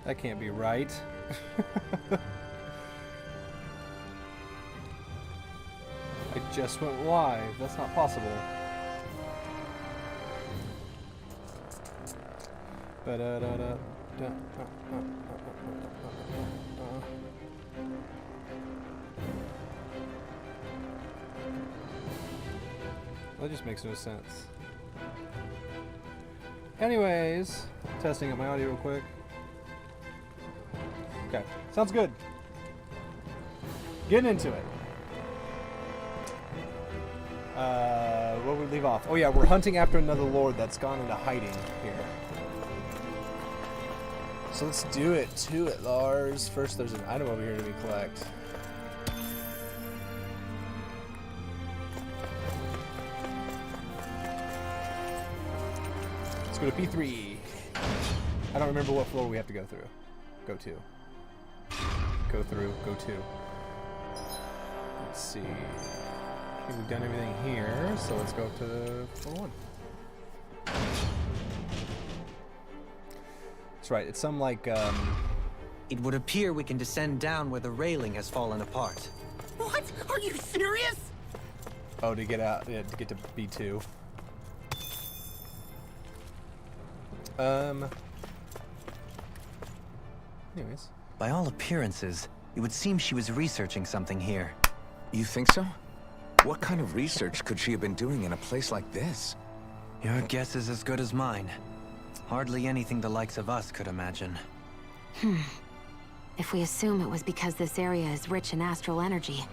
That can't be right. I just went live. That's not possible. That just makes no sense. Anyways, testing out my audio real quick. Okay, sounds good. Getting into it. Where we leave off? Oh yeah, we're hunting after another lord that's gone into hiding here. So let's do it to it, Lars. First, there's an item over here to be collect. Let's go to P3. I don't remember what floor we have to go through. Go to. Go through. Go to. Let's see. I think we've done everything here, so let's go up to floor 1. That's right. It's some like. It would appear we can descend down where the railing has fallen apart. What? Are you serious? Oh, to get out, yeah, to get to B2. Anyways. By all appearances, it would seem she was researching something here. You think so? What kind of research could she have been doing in a place like this? Your guess is as good as mine. Hardly anything the likes of us could imagine. If we assume it was because this area is rich in astral energy,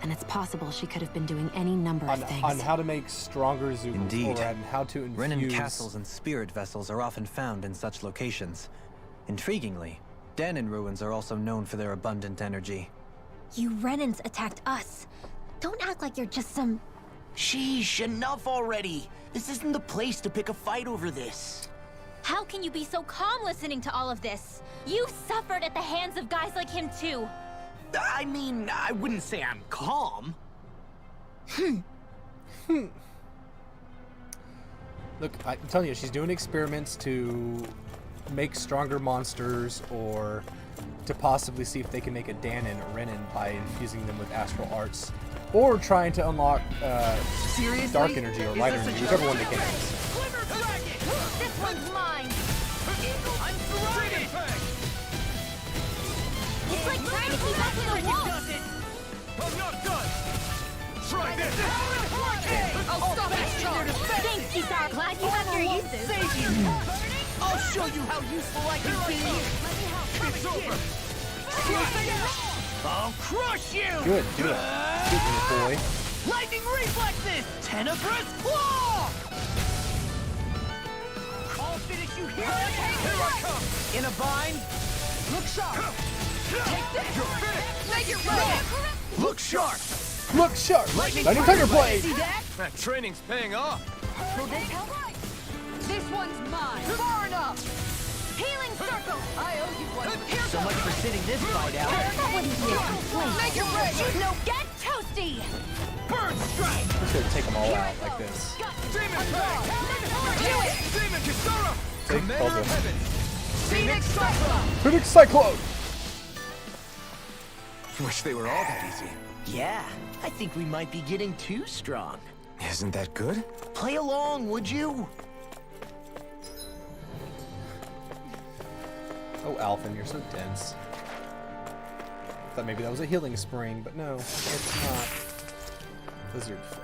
then it's possible she could have been doing any number of things. On how to make stronger Zoogle. Indeed. Or on how to infuse... Renan castles and spirit vessels are often found in such locations. Intriguingly, Dahnan ruins are also known for their abundant energy. You Renans attacked us. Don't act like you're just some... Sheesh, enough already. This isn't the place to pick a fight over this. How can you be so calm listening to all of this? You suffered at the hands of guys like him too. I mean, I wouldn't say I'm calm. Look, I'm telling you, she's doing experiments to make stronger monsters or to possibly see if they can make a Dahnan or Renan by infusing them with astral arts. Or trying to unlock dark energy or light energy, whichever one they can. This one's mine. I'm surrounded! It's like trying to keep up with the wolf. I'm not done! Try this! I'll stop this charge. Thanks, Kisar. Glad you have your uses. Save you! I'll show you how useful I can be! It's over! I'll crush you! Good, do it. Good, little boy. Lightning reflexes! Tenebrous claw! I'll finish you here! Here I come! In a bind? Look sharp! Take this! You're finished! Make it right! Look sharp! Look sharp! Lightning Tiger Blade! See that? That training's paying off! This one's mine. Far enough. Healing circle. I owe you one. So much for sitting this fight out. That wouldn't be a complaint. Make it ready! No, get toasty. Burn strike! I'm just gonna take them all out like this. Demon Fang! Do it. Demon Kisara! Take Commander all of the Heaven! Phoenix Cyclone! Phoenix Cyclone! Wish they were all that easy. Yeah, I think we might be getting too strong. Isn't that good? Play along, would you? Oh, Alphen, you're so dense. Thought maybe that was a healing spring, but no, it's not. Lizard foot.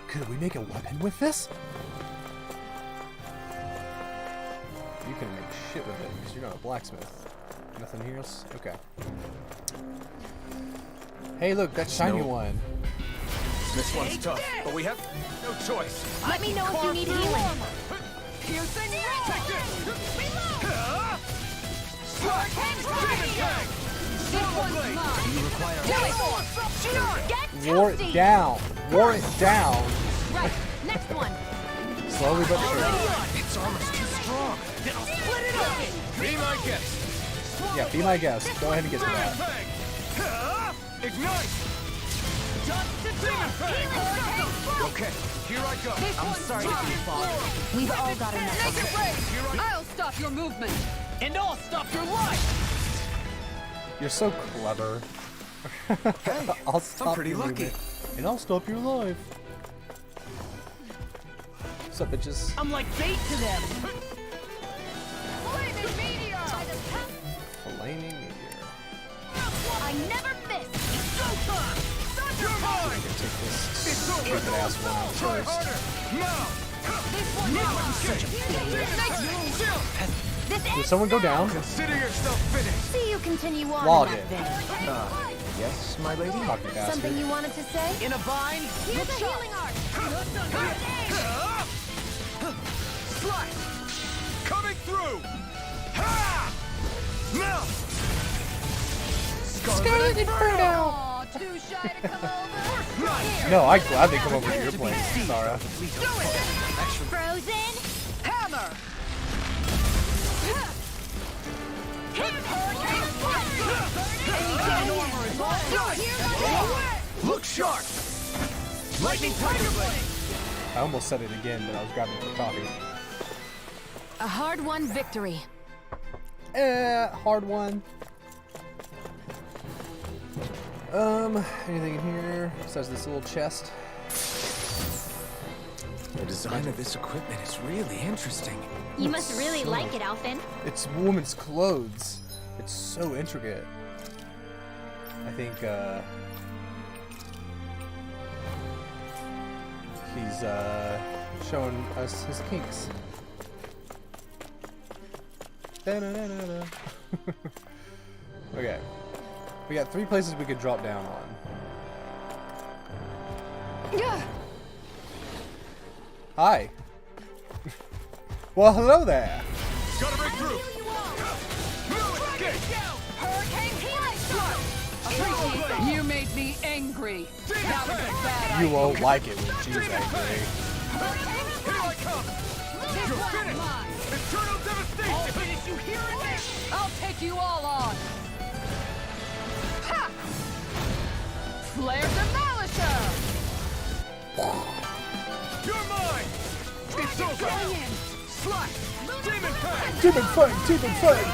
Could we make a weapon with this? You can make shit with it because you're not a blacksmith. Nothing here else? Okay. Hey, look, that shiny No. one. This one's tough, but we have no choice. Let me know if you need healing. Piercing Take this! Demon Fang! This one's mine. You require Do it. Get Wore toasty. it down. Wore it down. Right. Next one. Slowly but surely. It's almost too strong. Then I'll split it open! Be my guest! Yeah, be my guest. Go ahead and get to Demon that. Fang! Ignite! Demon Fang! Okay, here I go. I'm sorry to be bothered. We've all got enough. Here I I'll stop your movement. And I'll stop your life! You're so clever. I'll stop pretty your lucky. movement, and I'll stop your life. What's up, bitches? I'm like bait to them! Flaming meteor. I never miss. You're mine! I can take this It's over! stupid ass one out Try first. harder! Now! This Did ends someone go down? Consider yourself finished! See you continue on Log in it. that vein. Yes, my lady? Fucking Something bastard. you wanted to say? In a vine? Here's a healing art. Slice! Coming through! Ha! Now! Scarlet Inferno! Aw, too shy to come over. No, I'd gladly come over to your place, Sarah. Frozen. Hammer! Look sharp! Lightning Tiger Blade! I almost said it again, but I was grabbing for coffee. A hard-won victory. Hard one. Anything in here besides this little chest? The design of this equipment is really interesting. You must really like it, Alphen. It's woman's clothes. It's so intricate. I think, he's, showing us his kinks. Da-da-da-da-da. Okay. We got 3 places we could drop down on. Hi. Well, hello there. Gotta break through! You made me angry. That was a bad You won't like it when she's angry. Here I come! You're finished! Eternal devastation! Finish you here and now! I'll take you all on. Ha! Flare Demolisher! You're mine! It's over! Slice! Demon Fang! Demon Fang! Demon Fang!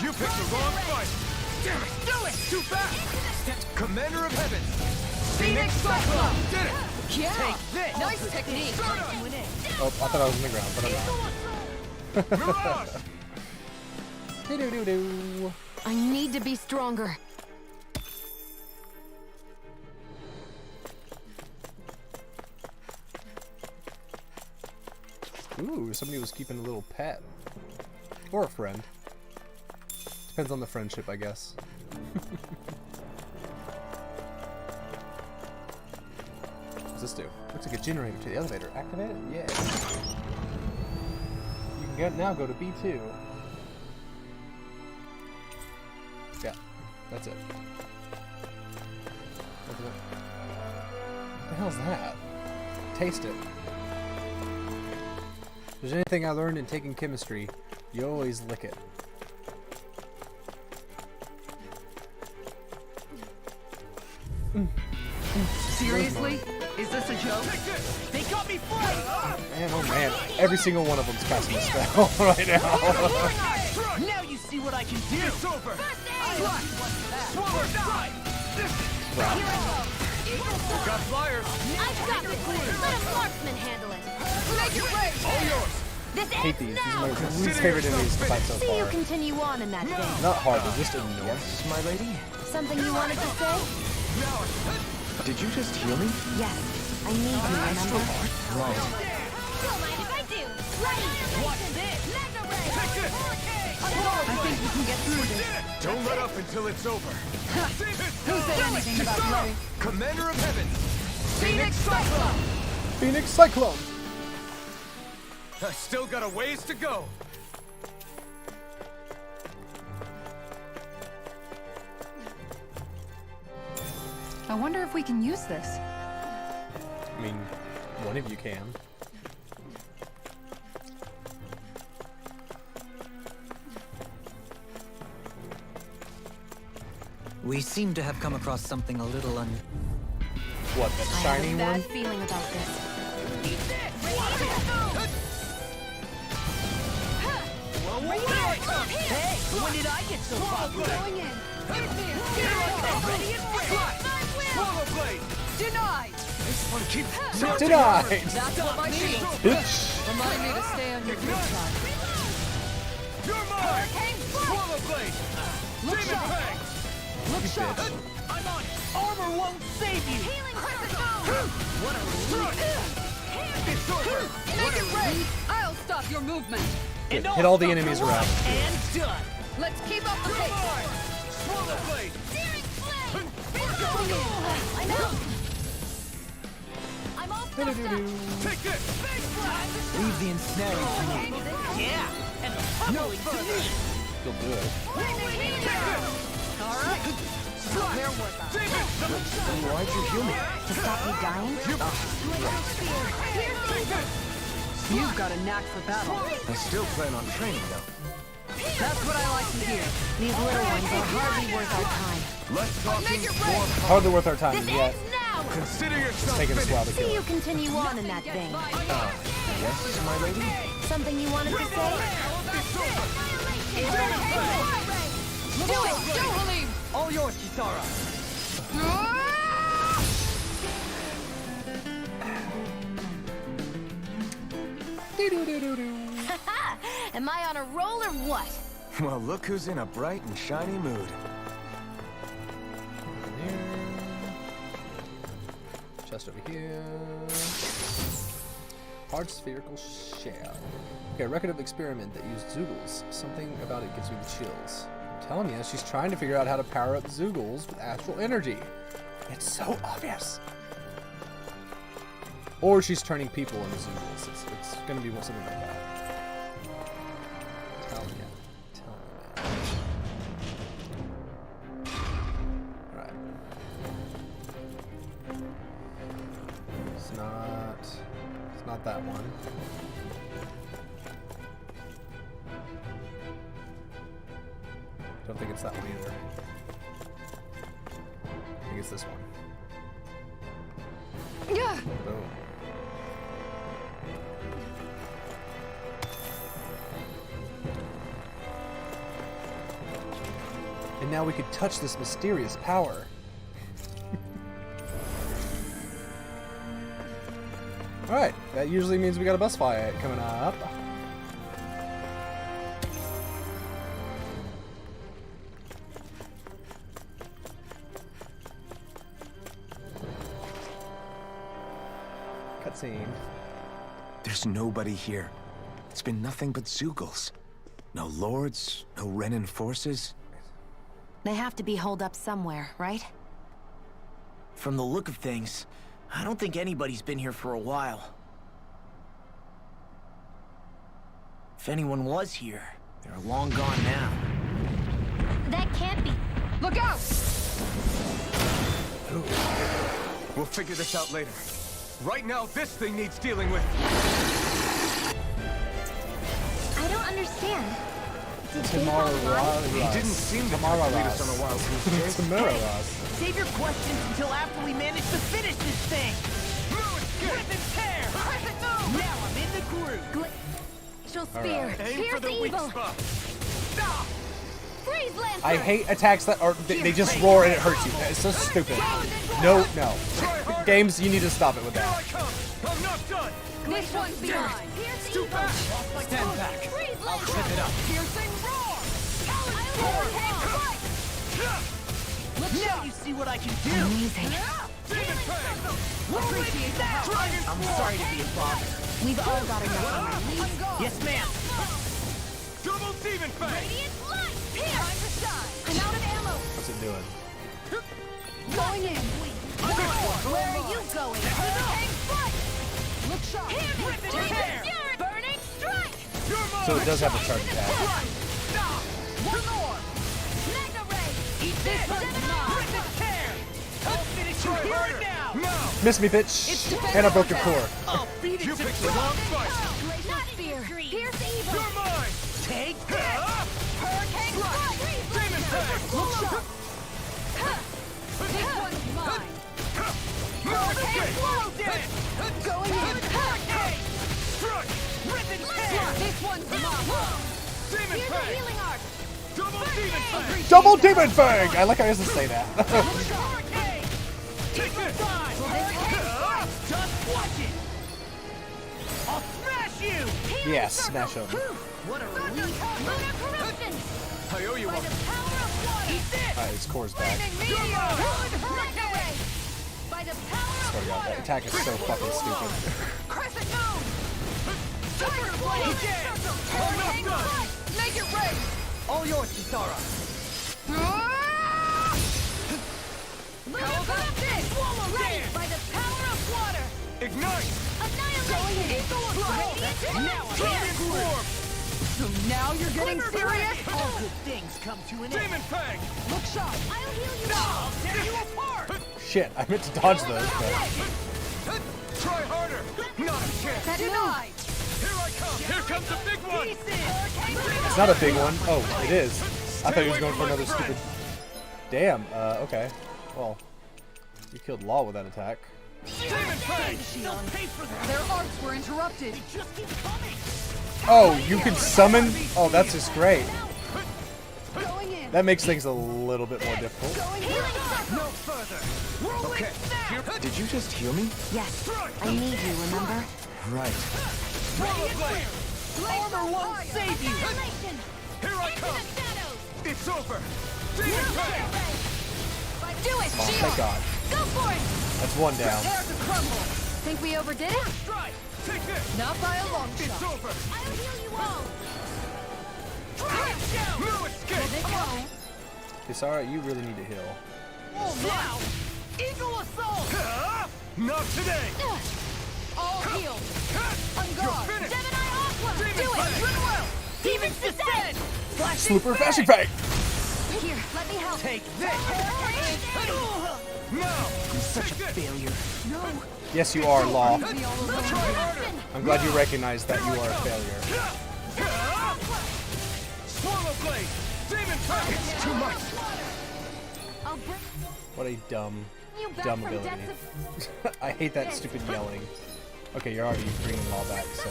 You picked the wrong fight! Damn it! Do it! Too fast! Commander of Heaven! Phoenix Cyclone! Did it! Yeah! Nice technique. Oh, I thought I was on the ground, but I'm not. Mirage! Doo-doo-doo-doo. I need to be stronger. Ooh, somebody was keeping a little pet. Or a friend. Depends on the friendship, I guess. What's this do? Looks like a generator to the elevator. Activate it? Yeah. You can now go to B2. Yeah, that's it. Open it. What the hell's that? Taste it. If there's anything I learned in taking chemistry, you always lick it. Seriously? Is this a joke? They got me flying! Man, oh man, every single one of them's casting a spell right now. Now you see what I can do! It's over! Swallow die! Got flyers! I've got this. Let a marksman handle it. Make it rain! All yours! This Hate ends these. These now. are my least favorite enemies to fight so See you far. continue on in that vein. Not hard, they're just annoying. Yes, my lady? Something you wanted to say? Did you just heal me? Yes. I need you, remember? Right. Don't mind if I do. Watch this. Magna Ray. I think we can get through this. Don't let up until it's over! Who said anything about letting? Commander of Heaven! Phoenix Cyclone! Phoenix Cyclone! I still got a ways to go! I wonder if we can use this. I mean, one of you can. We seem to have come across something a little What, that I shiny have a bad one? feeling about this. Well Hey, when did I get so popular? Going in. Hit me. Ready and Swallow blade! Denied. This one keeps Denied! That's what I need. Bitch! Remind me to stay on your good side. You're mine! Swallow blade! Look Demon sharp. fang! Look sharp. I'm on. Armor won't save you. Healing crystal! What a relief. It's over! Make it rain. I'll stop your movement. And Hit all the enemies around. And done. Let's keep up the You're pace. mine! Swallow blade! Searing flame! I know! I'm all stuffed up! Take this! Leave the ensnaring to me. Yeah, and the pummeling to me. You'll do it. All right. Where was I? Demon! Why'd you heal me? To stop me dying? You've got a knack for battle. I still plan on training, though. That's what I like to hear. These little ones are hardly worth our time. Less talking, Make it more rain. Hardly worth our time This yet. ends now! Consider yourself Taking us a while to See kill you it. continue on in that vein. Yes, my lady? Something you wanted to say? Do it. Go, Halim. All yours, Kisara. Am I on a roll or what? Well, look who's in a bright and shiny mood. Chest over here. Hard spherical shell. Okay, record of experiment that used Zoogles. Something about it gives me the chills. I'm telling you, she's trying to figure out how to power up Zoogles with astral energy. It's so obvious. Or she's turning people into Zoogles. It's gonna be something like that. Tell me. Tell me. Alright. It's not that one. Don't think it's that one either. I think it's this one. Yeah. Boom. And now we could touch this mysterious power. Alright, that usually means we got a boss fight coming up. Cutscene. There's nobody here. It's been nothing but Zoogles. No lords, no Renan forces. They have to be holed up somewhere, right? From the look of things, I don't think anybody's been here for a while. If anyone was here, they're long gone now. That can't be. Look out. We'll figure this out later. Right now, this thing needs dealing with. I don't understand. Did they Tomorrow fall blind? He didn't seem to try to lead us on a wild goose chase. Tomorrow Ross. Save your questions until after we manage to finish this thing! Rip and tear! Now I'm in the groove! Glacial spear. Aim Pierce for the weak evil. spot. Freeze Lancer! I hate attacks that are they just roar and it hurts you. It's so stupid. No. Games, you need to stop it with Here I that. come! I'm not done! This one's mine. Pierce Too evil! fast! Stand back! Freeze I'll Lancer! trip it up! Piercing roar. Now you see what I can do! Amazing. Demon fang! Appreciate the help. Dragon I'm sorry to be a bother. We've all got enough. I'm gone. Yes, ma'am! Double demon fang! Radiant light! Pierce! Time to shine. I'm out of ammo! What's it doing? Going in. Where are you going? Hang fight! Look sharp. Rip and tear! Burning strike! You're mine! So it does have a charge attack. One more. Magna ray! Eat this one. Rip and tear! I'll finish you here now! Now! Miss me, bitch! And I broke your core. I'll beat it You to picked the wrong fight! Glacial spear! Pierce evil! You're mine! Take this! Hurricane strike! Demon fang! Look sharp. This one's mine. Hurricane! Going in. Strike! Rip and tear! This one's mine. Demon Here's a Fang! healing arc. Double Demon Fang! Double Demon Fang! I like how he doesn't say that. Hurricane! Take this! Just watch it! I'll smash you! Yes, smash him. What a relief! Lunar corruption. I owe you By one. the power of water. Eat this! Alright, his core's back. Mega ray. By the power Oh of god, that water. attack is so fucking stupid. Crescent moon. Fire blade. Enough done! Make it rain! All yours, Kisara! Lunar corruption. Ready. By the power of water. Ignite! Annihilation. Radiant Dragon Swarm! So now you're getting serious? All good things come to an end. Demon Fang! Look sharp. I'll heal you I'll all. tear you apart! Shit, I meant to dodge those, but Try harder! Not a chance! That denied. Here I come! Here comes the big one! it's not a big one. Oh, it is. I thought he was going for another stupid... Damn, okay. Well, you killed Law with that attack. Demon Fang! They'll pay for that! Their arcs were interrupted. Just keep coming! Oh, you can summon? Oh, that's just great. Going in. That makes things a little bit more difficult. No further! Rolling Okay. snap! Did you just heal me? Yes, I need you, remember? Right. Radiant flare! Armor won't save you! Annihilation. Here I Into come! the shadows. It's over! Demon Fang! Do it. Oh, thank god. Go for it. That's one down. Prepare to crumble. Think we overdid it? Strike! Take this! Not by a long It's shot. over! I'll heal you all. No escape! Kisara, you really need to heal. Now! Eagle Assault! Not today! All healed. On You're guard. finished! Gemini Aqua. Demon Do it. Fang! Goodwill! Demons descend! Flashing Slooper Fashion Fang! Here, let me help. Take this! Now! Such a Take this! failure. Yes, you are, Law. Leave me all alone. Try harder! I'm glad you recognize that you are a failure. Swallow Blade! Demon Fang! It's too much! I'll bring What a dumb, you back dumb from ability. depths of I hate that stupid yelling. Okay, you're already bringing Law back, so...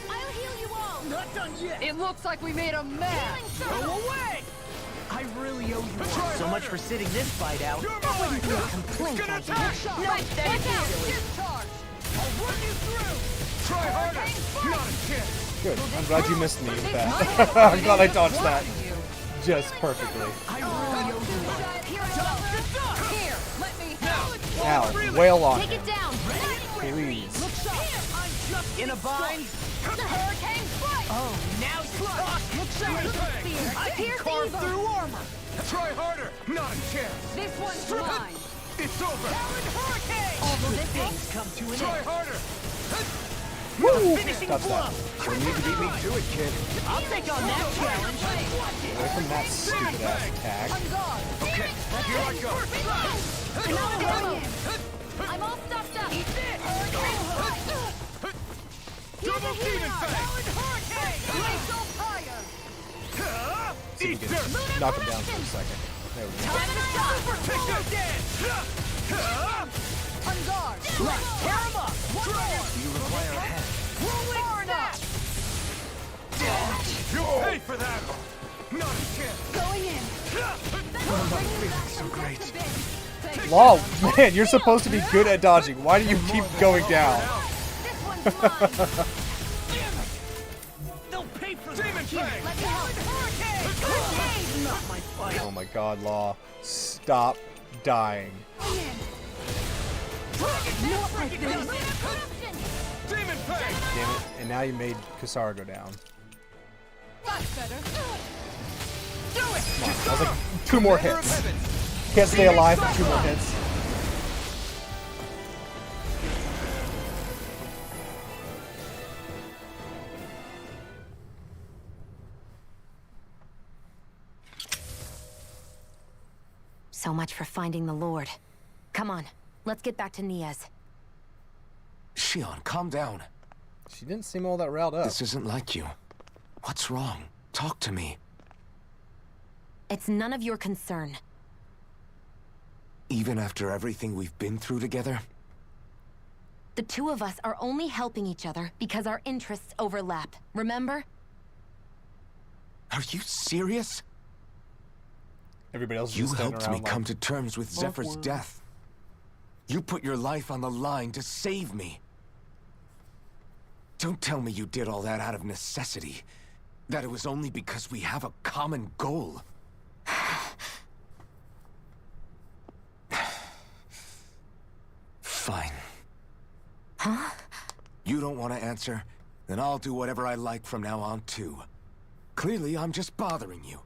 I'll heal you all. Not done yet! It looks like we made a mess. Go away! I really owe you one. So much for sitting this fight out. You're mine! Complaint, Gonna I attack! No, that is silly. Discharge. I'll run you through! Try harder! Not a chance! Good. I'm glad you missed me with that. I'm glad I dodged that You. just perfectly. I really owe you one. Here, let me help. Now, wail on Take him, it down. please. In a bind? Hurricane strike. Oh, now you talk! Demon Fang! I can carve through armor! Try harder! Not a chance! This one's mine. It's over! Hurricane! All good things come to an Try end. harder! Woo! Finishing Dodge blow! that. You need to beat me to it, kid. I'll take on that challenge. Away from that stupid ass attack. On guard. Okay, here I go! I'm all stuffed up. Double Demon Fang! Glacial fire. See if we Eat can dirt! knock him down for a second. There we go. Take this! On guard. Tear him up! One more! You require a hand. Rolling snap! You'll pay for that! Not a chance! Going in. I'm not feeling so great. Law, man, you're supposed to be good at dodging. Why do you keep going down? This one's mine. They'll pay for Demon Fang! Let me help. Not my fight. Oh my god, Law. Stop dying. Not like this. Demon Fang! Damn it. And now you made Kisara go down. That's better. Come on. I was like, 2 more hits. Can't stay alive for 2 more hits. So much for finding the Lord. Come on, let's get back to Niaz. Shion, calm down. She didn't seem all that riled up. This isn't like you. What's wrong? Talk to me. It's none of your concern. Even after everything we've been through together? The two of us are only helping each other because our interests overlap, remember? Are you serious? Everybody else is You just standing helped me around come like, to terms with Zephyr's awkward. death. You put your life on the line to save me. Don't tell me you did all that out of necessity. That it was only because we have a common goal. Fine. Huh? You don't want to answer? Then I'll do whatever I like from now on, too. Clearly, I'm just bothering you.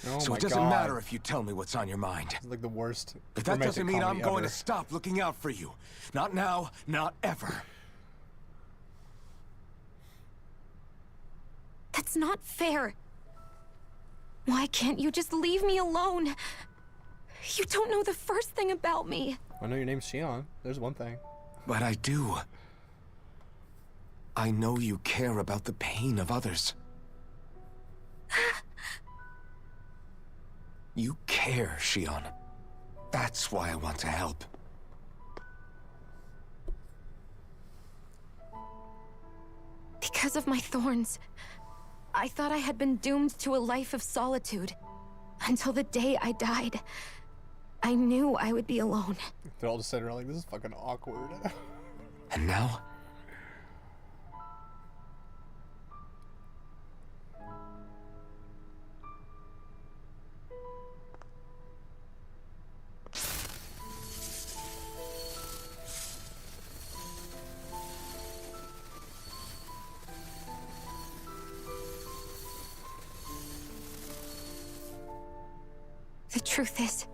Oh So my it doesn't God. matter if you tell me what's on your mind. It's like the worst. But that romantic doesn't mean I'm comedy going ever. to stop looking out for you. Not now, not ever. That's not fair. Why can't you just leave me alone? You don't know the first thing about me. I know your name's Shion. There's one thing. But I do. I know you care about the pain of others. You care, Shion. That's why I want to help. Because of my thorns, I thought I had been doomed to a life of solitude. Until the day I died. I knew I would be alone. They're all just sitting around like, this is fucking awkward. And now? The truth is,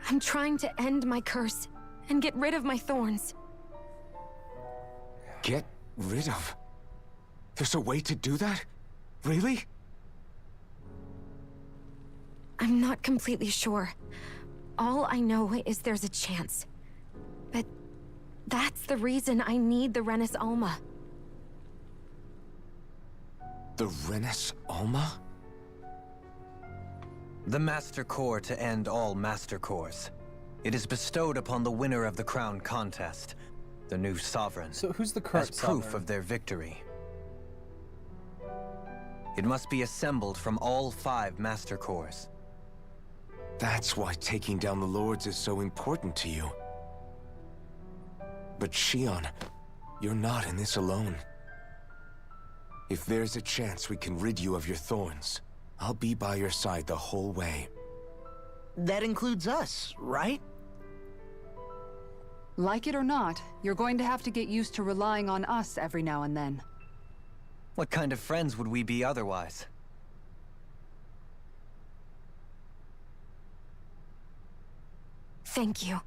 I'm trying to end my curse and get rid of my thorns. Get rid of? There's a way to do that? Really? I'm not completely sure. All I know is there's a chance. But that's the reason I need the Renis Alma. The Renis Alma? The Master Core to end all Master Cores. It is bestowed upon the winner of the Crown Contest, the new Sovereign, So who's the current as proof sovereign? of their victory. It must be assembled from all 5 Master Cores. That's why taking down the Lords is so important to you. But Shion, you're not in this alone. If there's a chance we can rid you of your thorns, I'll be by your side the whole way. That includes us, right? Like it or not, you're going to have to get used to relying on us every now and then. What kind of friends would we be otherwise? Thank you.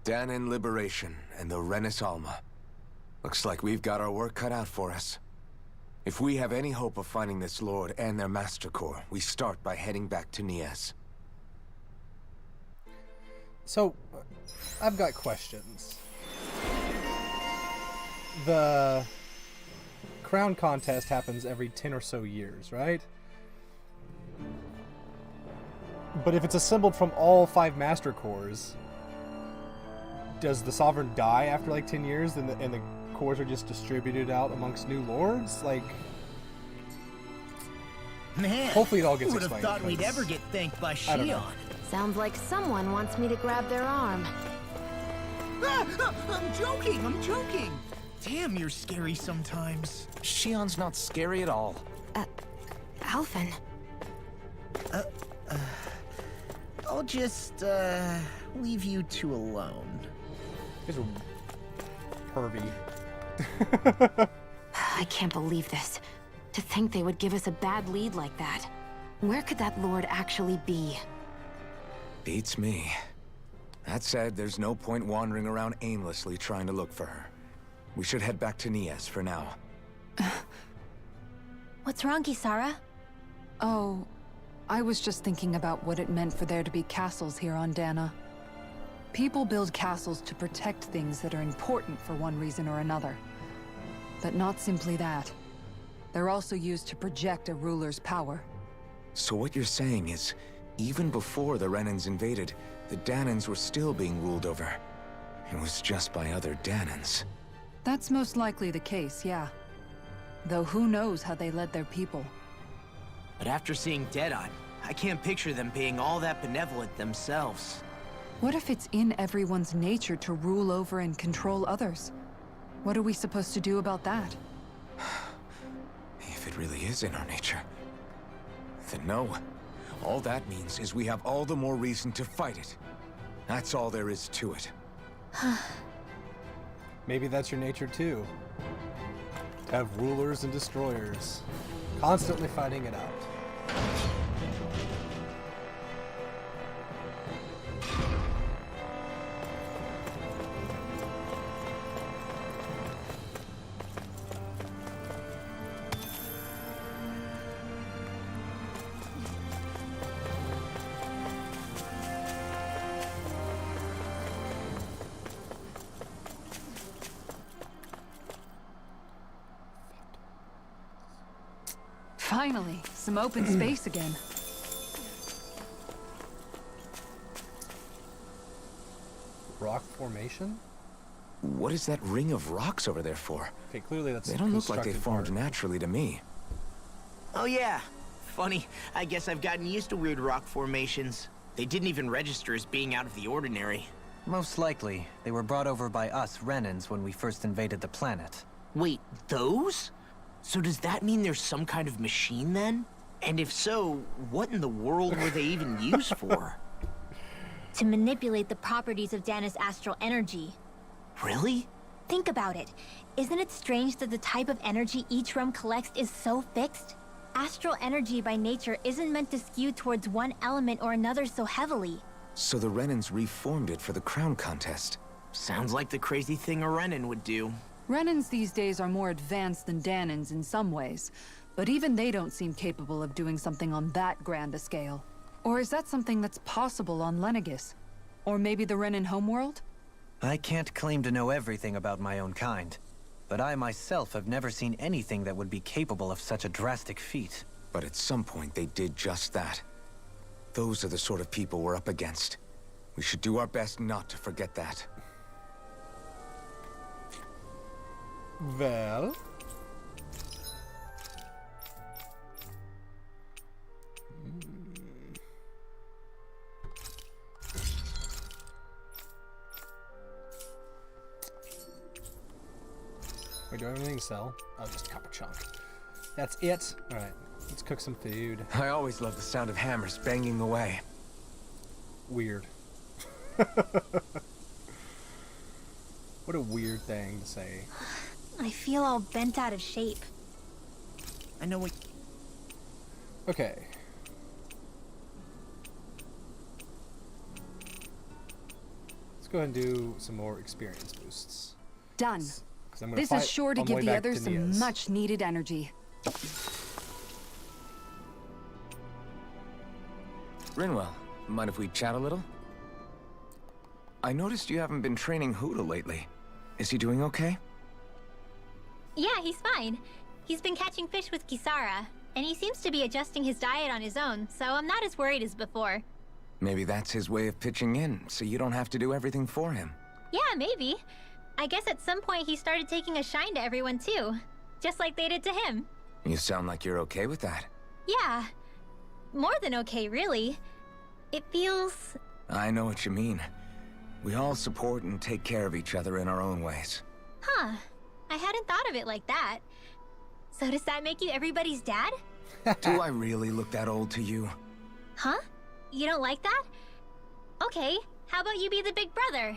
Dahnan Liberation and the Renis Alma. Looks like we've got our work cut out for us. If we have any hope of finding this Lord and their Master Core, we start by heading back to Niez. So, I've got questions. The Crown Contest happens every 10 or so years, right? But if it's assembled from all 5 Master Cores, does the Sovereign die after like 10 years and the cores are just distributed out amongst new lords? Like, Man, hopefully it all gets who would have explained. thought we'd because- ever get thanked by I don't know. Shion? Sounds like someone wants me to grab their arm. I'm joking, I'm joking. Damn, you're scary sometimes. Shion's not scary at all. Alphen. I'll just, leave you two alone. These are pervy. I can't believe this. To think they would give us a bad lead like that. Where could that lord actually be? Beats me. That said, there's no point wandering around aimlessly trying to look for her. We should head back to Niez for now. What's wrong, Kisara? Oh, I was just thinking about what it meant for there to be castles here on Dana. People build castles to protect things that are important for one reason or another. But not simply that. They're also used to project a ruler's power. So what you're saying is, even before the Renans invaded, the Dahnans were still being ruled over. It was just by other Dahnans. That's most likely the case, yeah. Though who knows how they led their people. But after seeing Deadeye, I can't picture them being all that benevolent themselves. What if it's in everyone's nature to rule over and control others? What are we supposed to do about that? If it really is in our nature, then no. All that means is we have all the more reason to fight it. That's all there is to it. Maybe that's your nature too. To have rulers and destroyers, constantly fighting it out. Finally, some open space again. Rock formation? What is that ring of rocks over there for? Okay, clearly that's They don't look like they constructed formed art. naturally to me. Oh yeah. Funny, I guess I've gotten used to weird rock formations. They didn't even register as being out of the ordinary. Most likely, they were brought over by us Renans when we first invaded the planet. Wait, those? So does that mean there's some kind of machine then? And if so, what in the world were they even used for? To manipulate the properties of Dana's astral energy. Really? Think about it. Isn't it strange that the type of energy each realm collects is so fixed? Astral energy by nature isn't meant to skew towards one element or another so heavily. So the Renans reformed it for the crown contest. Sounds like the crazy thing a Renan would do. Renans these days are more advanced than Danans in some ways, but even they don't seem capable of doing something on that grand a scale. Or is that something that's possible on Lenegis? Or maybe the Renan homeworld? I can't claim to know everything about my own kind, but I myself have never seen anything that would be capable of such a drastic feat. But at some point they did just that. Those are the sort of people we're up against. We should do our best not to forget that. Well... Wait, do I have anything to sell? Oh, just a copper chunk. That's it? Alright, let's cook some food. I always love the sound of hammers banging away. Weird. What a weird thing to say. I feel all bent out of shape. I know what... Okay. Let's go ahead and do some more experience boosts. Done. 'Cause I'm gonna This fight is sure to on my give way the back others to some Nia's. much needed energy. Rinwell, mind if we chat a little? I noticed you haven't been training Huda lately. Is he doing okay? Yeah, he's fine. He's been catching fish with Kisara, and he seems to be adjusting his diet on his own, so I'm not as worried as before. Maybe that's his way of pitching in, so you don't have to do everything for him. Yeah, maybe. I guess at some point he started taking a shine to everyone too, just like they did to him. You sound like you're okay with that. Yeah. More than okay, really. It feels... I know what you mean. We all support and take care of each other in our own ways. Huh. I hadn't thought of it like that. So does that make you everybody's dad? Do I really look that old to you? Huh? You don't like that? Okay, how about you be the big brother?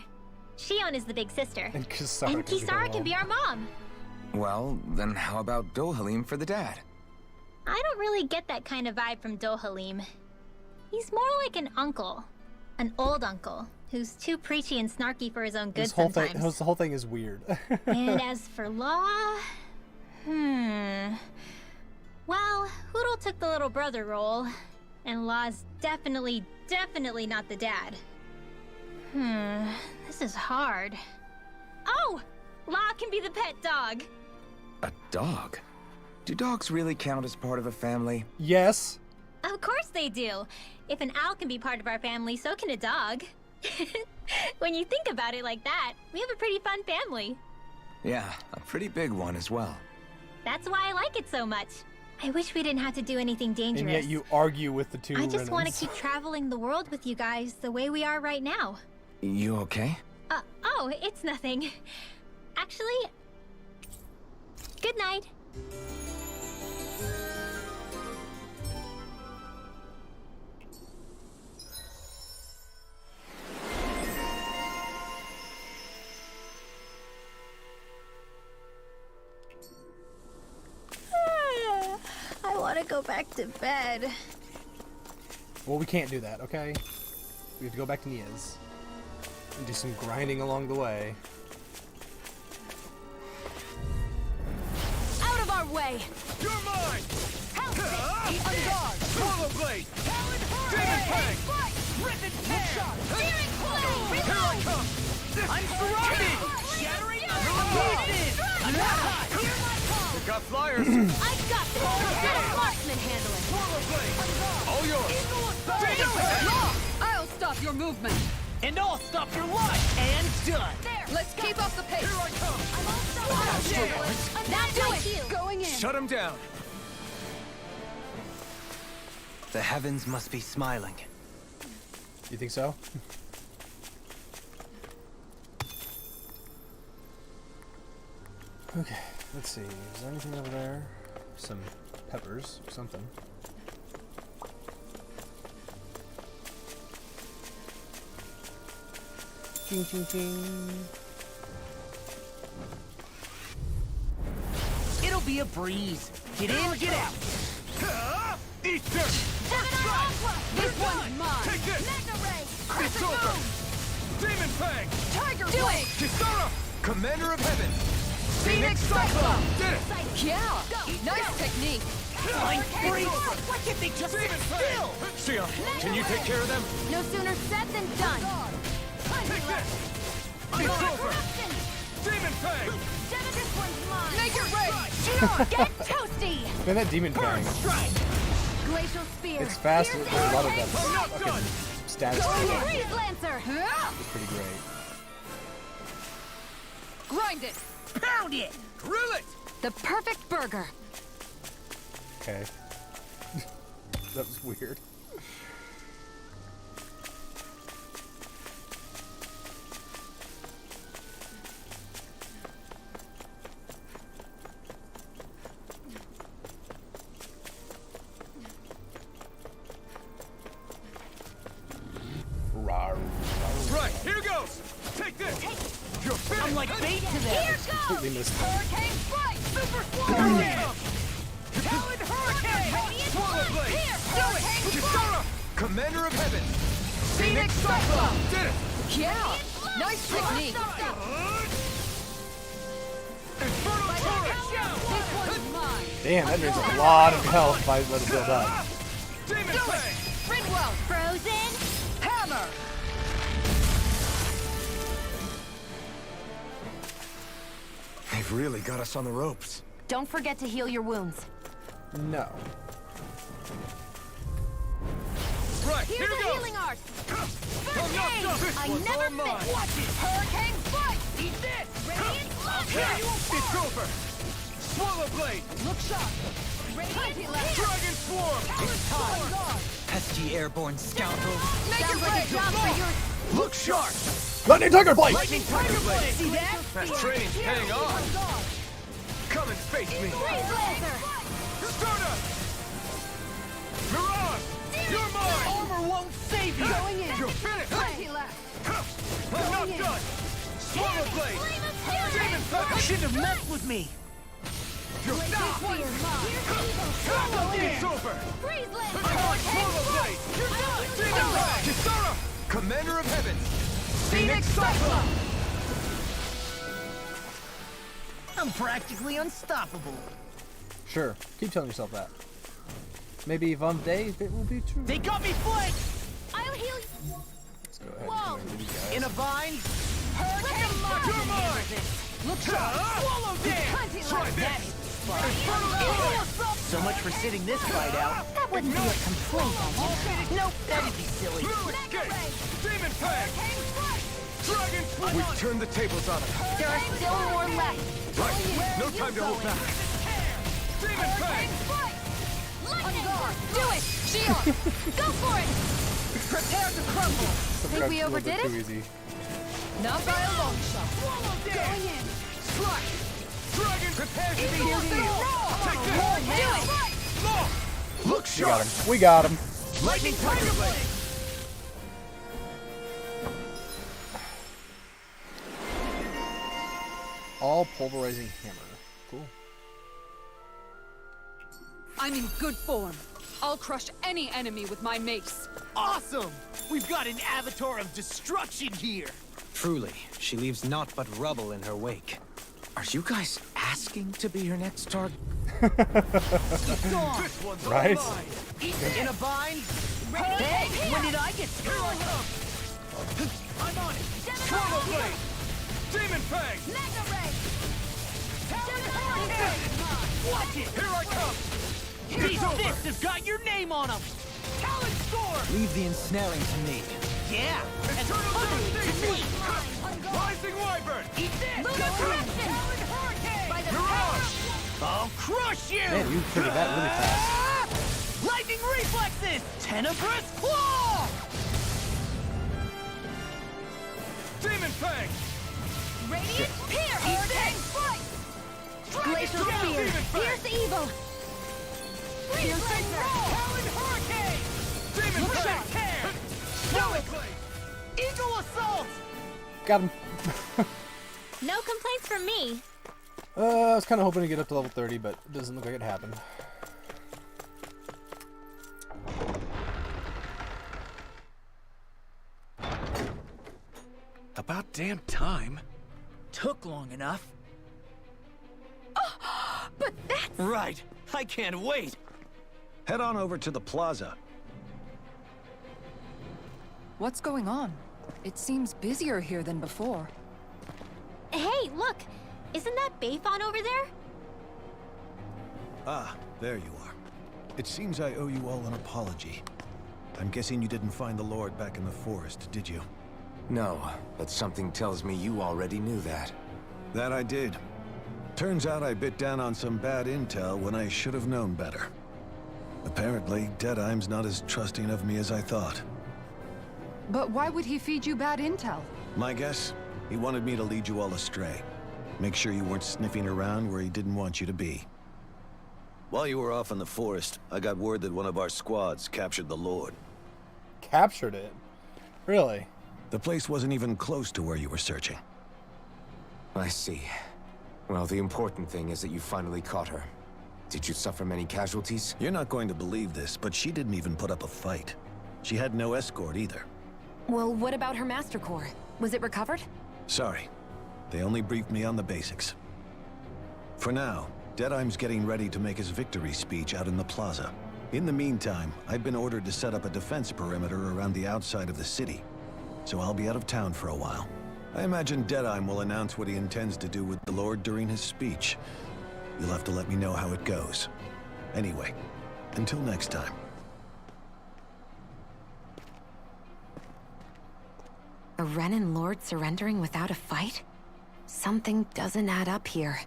Shion is the big sister. And Kisara, And Kisara can be our mom. Well, then how about Dohalim for the dad? I don't really get that kind of vibe from Dohalim. He's more like an uncle. An old uncle, who's too preachy and snarky for his own good This whole sometimes. thing, the whole thing is weird. And as for Law... Well, Hoodle took the little brother role, and Law's definitely not the dad. This is hard. Oh! Law can be the pet dog! A dog? Do dogs really count as part of a family? Yes. Of course they do! If an owl can be part of our family, so can a dog. When you think about it like that, we have a pretty fun family. Yeah, a pretty big one as well. That's why I like it so much. I wish we didn't have to do anything dangerous. And yet you argue with the two I just want to Renans. keep traveling the world with you guys the way we are right now. You okay? Oh, it's nothing. Actually, good night. I want to go back to bed. Well, we can't do that, okay? We have to go back to Nia's. And do some grinding along the way. Out of our way! You're mine! Help me! On guard! Swallow blade! Demon Fang! Rip and tear! Steering wheel! Here I come! I'm surrounded! Shattering the pieces! Hear my call! Got flyers! I got this! Let a marksman handle it! Swallow blade! All yours! Demon Fang! I'll stop your movement. And I'll stop your life! And done! There! Let's keep up the pace. Here I come! I'm also handle it! That's my cue! Going in. Shut him down! The heavens must be smiling. You think so? Okay, let's see. Is there anything over there? Some peppers or something. Ching, ching, ching. It'll be a breeze. Get in, get out. Eat this! This one's mine. Take this! Magna Ray! It's over! Demon Fang! Tiger Do Blade. it! Kisara! Commander of Heaven! Phoenix Cyclone. Did it! Yeah. Nice technique. Flying freeze! Why can't they just sit still? Sia, can you take care of them? No sooner said than done! Take this! It's over! Demon Fang! This one's mine! Make it rain. Get toasty! Man, that demon fang. Glacial Spear! It's fast. Here's There's a lot of the that I'm not fucking done! status. Freeze Lancer! It's pretty great. Grind it. Pound it! Grill it! The perfect burger! Okay. That was weird. Rawr. Right, here goes! Take this! You're finished! I'm like bait to them. Here goes! Completely missed it. Hurricane Strike! Super Swallow Dance! Talon Hurricane! Radiant Swallow Blade! Blade! Here! Hurricane Kisara! Commander of Heaven! Phoenix Cyclone. Did it! Yeah. Nice technique. Infernal Torrent! This one's mine. Damn, that drains a lot of health if I let it build up. Demon Do it. Fang! Rinwell. Frozen? Hammer. They've really got us on the ropes. Don't forget to heal your wounds. No. Right, Here's here a goes! healing art! I'm knocked up! This I one's never all mine! miss! Watch it! Hurricane Strike! Eat this! Radiant Here, Launcher! it's over! Swallow Blade! Look sharp! Radiant Dragon Swarm! It's time! Pesky airborne scoundrels. Make Sounds it like a rain. job for your Look sharp! Lightning Tiger Blade! Lightning Tiger Blade! See that? That training's paying off! Come and face me! Freeze Lancer! Stardust! Mirage! You're mine! Armor won't save you! Going in. You're finished! 20 left. I'm not done! Swallow Blade! Flame of Fury! Demon You Fang! shouldn't have messed with me! You're This one's mine! It's over! Freeze Lancer! Swallow Blade! You're done! Demon Fang! Kisara! Commander of Heaven! Phoenix Cyclone. I'm practically unstoppable. Sure, keep telling yourself that. Maybe one day it will be true. They got me flanked! I'll heal you! Let's go ahead Whoa. and you guys. In a bind? Hurricane You're mine! Look sharp! Swallow dance! Try That this! is fun. So much for sitting this fight out. That wouldn't be a complaint, I guess. Nope, that'd be silly. Blue Escape! Demon Fang! Dragon Sword! We've turned the tables on him. There are still more left. Right, no time to hold back. Demon Fang! Do it! Shield! Go for it! Prepare to crumble! Think we overdid it? Too easy. Not by a long shot. Going in! Strike! Dragon, prepare to be healed! Take Do that! it! Law! Look We got sharp! him. We got him. Lightning Tiger Blade! All pulverizing hammer. Cool. I'm in good form. I'll crush any enemy with my mace. Awesome! We've got an avatar of destruction here! Truly, she leaves naught but rubble in her wake. Are you guys asking to be her next target? This one's all Right? mine! In a bind? Hey, when did I get Here I come! I'm on it! Turbo Blade! Demon Fang! Mega Ray! Watch it! Here I come! These fists have got your name on them! Talon Storm! Leave the ensnaring to me. Yeah! And Eternal put it to me! Devastation! Rising Wyvern! Eat this! Lunar Correction! Talon Hurricane! By the You're on! I'll crush you! Man, you triggered that really fast. Lightning reflexes! Tenebrous claw! Demon Fang! Radiant Pierce! Hurricane Glacial Spear! Demon Fang! Pierce Evil! Piercing Talon Hurricane! Demon Fang! Talon Blade! Eagle assault! Got him. No complaints from me. I was kind of hoping to get up to level 30, but it doesn't look like it happened. About damn time. Took long enough. But that's... Right. I can't wait. Head on over to the plaza. What's going on? It seems busier here than before. Hey, look! Isn't that Bayfon over there? Ah, there you are. It seems I owe you all an apology. I'm guessing you didn't find the Lord back in the forest, did you? No, but something tells me you already knew that. That I did. Turns out I bit down on some bad intel when I should have known better. Apparently, Deadeye's not as trusting of me as I thought. But why would he feed you bad intel? My guess? He wanted me to lead you all astray. Make sure you weren't sniffing around where he didn't want you to be. While you were off in the forest, I got word that one of our squads captured the Lord. Captured it? Really? The place wasn't even close to where you were searching. I see. Well, the important thing is that you finally caught her. Did you suffer many casualties? You're not going to believe this, but she didn't even put up a fight. She had no escort either. Well, what about her Master Core? Was it recovered? Sorry. They only briefed me on the basics. For now, Deadeye's getting ready to make his victory speech out in the plaza. In the meantime, I've been ordered to set up a defense perimeter around the outside of the city. So I'll be out of town for a while. I imagine Deadeye will announce what he intends to do with the Lord during his speech. You'll have to let me know how it goes. Anyway, until next time. A Renan Lord surrendering without a fight? Something doesn't add up here.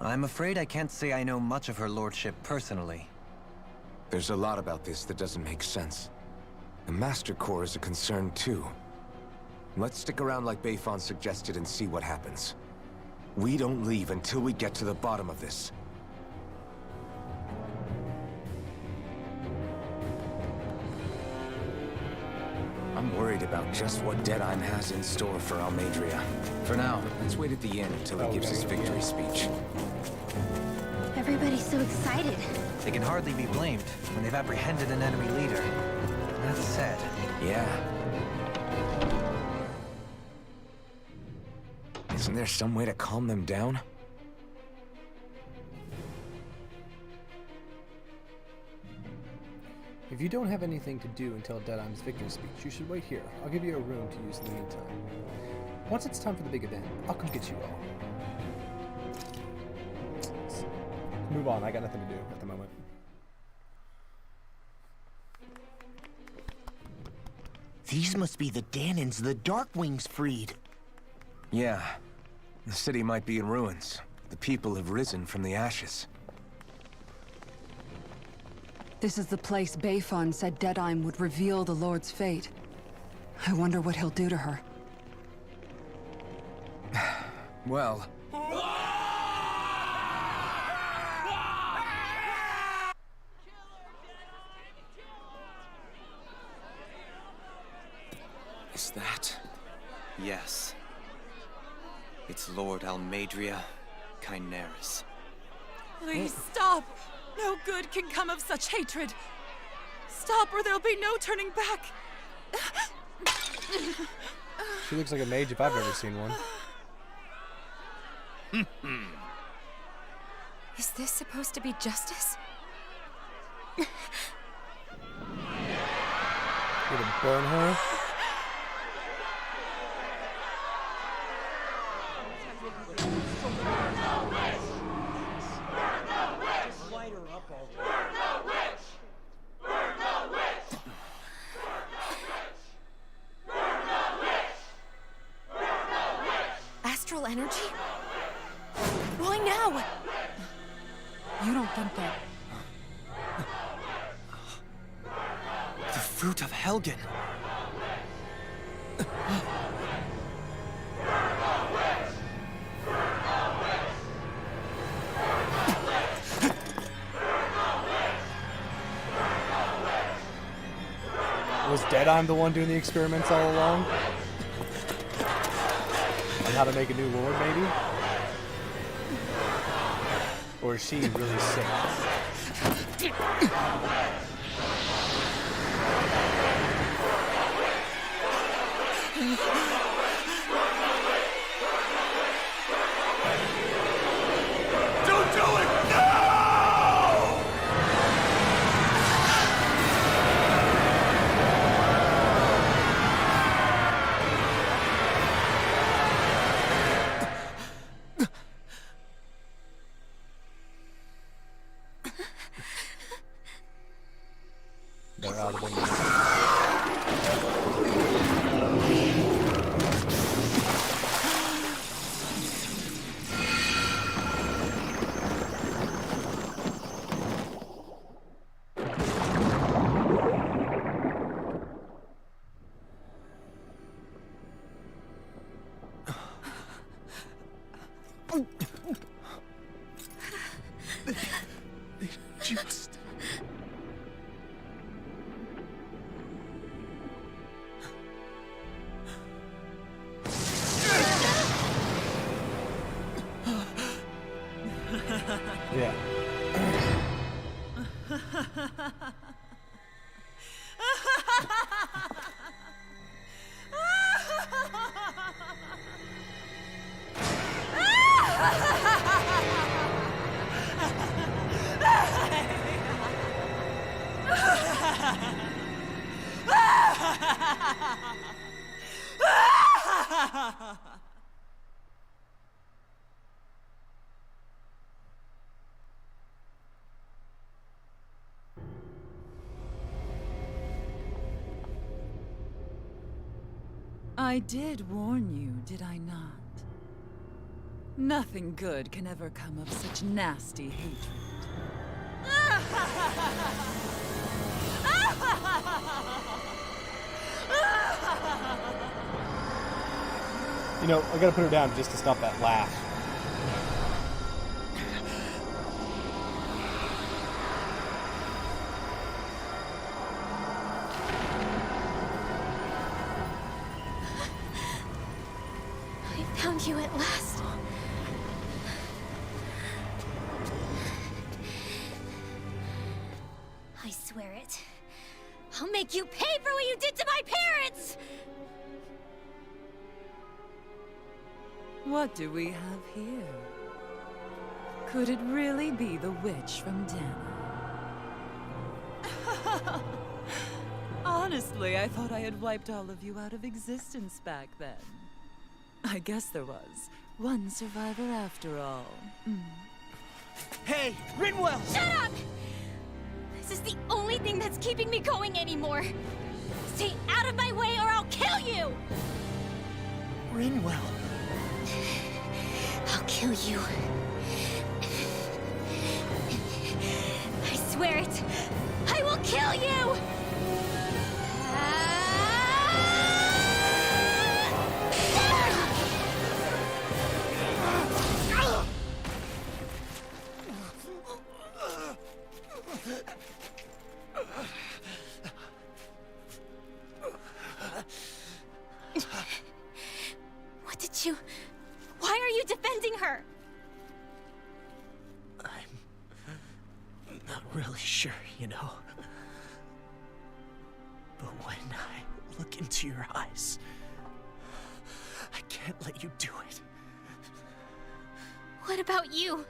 I'm afraid I can't say I know much of her lordship personally. There's a lot about this that doesn't make sense. The Master Core is a concern too. Let's stick around like Bayfon suggested and see what happens. We don't leave until we get to the bottom of this. I'm worried about just what Deadeye has in store for Almeidrea. For now, let's wait at the inn until he gives his victory speech. Everybody's so excited. They can hardly be blamed when they've apprehended an enemy leader. That said, Yeah. Isn't there some way to calm them down? If you don't have anything to do until Deadeye's victory speech, you should wait here. I'll give you a room to use in the meantime. Once it's time for the big event, I'll come get you all. Let's move on, I got nothing to do at the moment. These must be the Danans the Darkwings freed. Yeah. The city might be in ruins. The people have risen from the ashes. This is the place Bayfon said Deadeye would reveal the Lord's fate. I wonder what he'll do to her. Well... Is that? Yes. It's Lord Almadria Kynaris. Please stop! No good can come of such hatred. Stop or there'll be no turning back. She looks like a mage if I've ever seen one. Is this supposed to be justice? Gonna burn her? Astral energy? Why now? You don't think that... The fruit of Helgen. Was Deadeye the one doing the experiments all along? On how to make a new lord, maybe? Or is she really sick? Don't do it! No! They're out of the Just... Yeah. I did warn you, did I not? Nothing good can ever come of such nasty hatred. You know, I gotta put her down just to stop that laugh. I found you at last. I swear it. I'll make you pay for what you did to my parents! What do we have here? Could it really be the witch from Dana? Honestly, I thought I had wiped all of you out of existence back then. I guess there was one survivor after all. Hey, Rinwell! Shut up! This is the only thing that's keeping me going anymore. Stay out of my way or I'll kill you! Rinwell, kill you. I swear it. I will kill you! What did you... Why are you defending her? I'm not really sure, you know. But when I look into your eyes, I can't let you do it. What about you?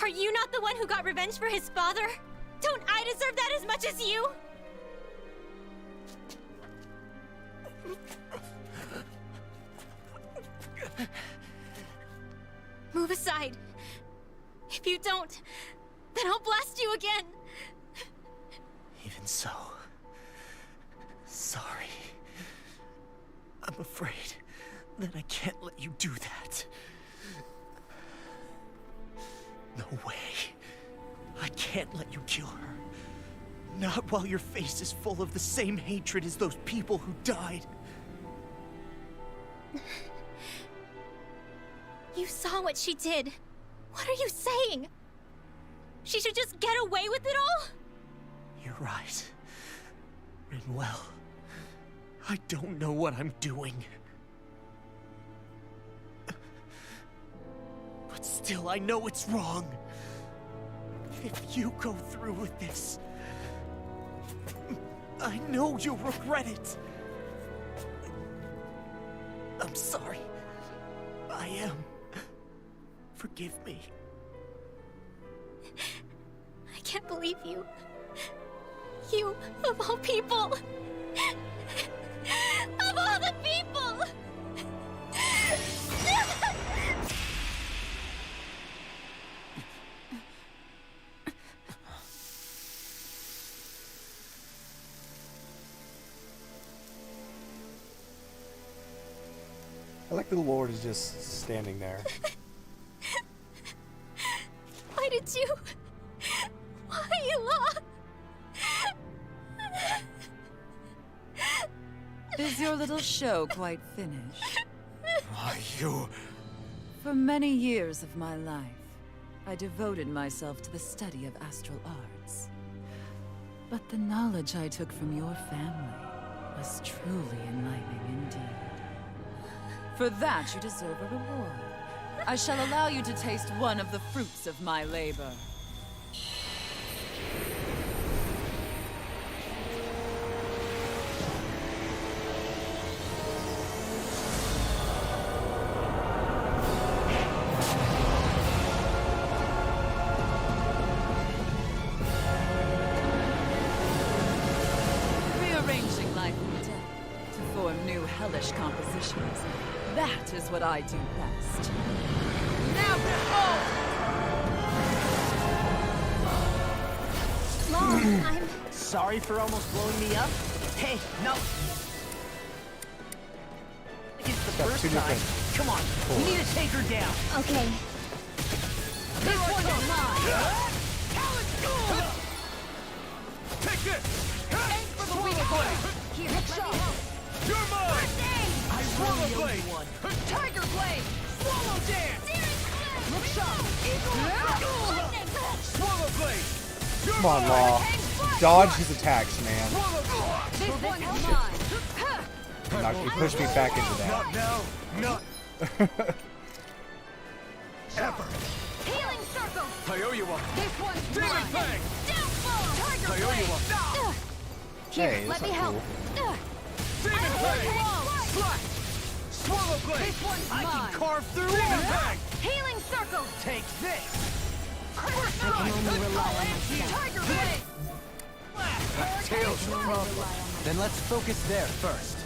Are you not the one who got revenge for his father? Don't I deserve that as much as you? Move aside. If you don't, then I'll blast you again. Even so, sorry. I'm afraid that I can't let you do that. No way. I can't let you kill her. Not while your face is full of the same hatred as those people who died. You saw what she did. What are you saying? She should just get away with it all? You're right. Rinwell. I don't know what I'm doing. But still, I know it's wrong. If you go through with this, I know you'll regret it. I'm sorry. I am. Forgive me. I can't believe you. You, of all people. Of all the people! I like the Lord is just standing there. Why did you? Why, Law? Is your little show quite finished? Why, you... For many years of my life, I devoted myself to the study of astral arts. But the knowledge I took from your family was truly enlightening indeed. For that, you deserve a reward. I shall allow you to taste one of the fruits of my labor. Rearranging life and death to form new hellish compositions. That is what I do best. Now behold! Law, I'm... Sorry for almost blowing me up. Hey, no. It's the Got first two time. different Come on, we need to take her down. Okay. This one is mine! Take this! Aim for the weak point! Here, let me help. You're mine! I really owe you one. Tiger Blade! Swallow Dance! Look sharp! Swallow blade! You're Come on, mine! Law. Dodge his attacks, man. This one is mine! He pushed me back into that. Not now! Not ever! Healing circle! I owe you one! This one's Demon mine! Fang! Downfall! Tiger I owe you Blade! one! Hey, Let that's me not help. cool. Demon Fang! Slash! Swallow blade! This one's I mine! can carve through Demon it. Fang! Healing circle! Take this. I can only rely on myself. Tiger Blade! Tails from... Then let's focus there first.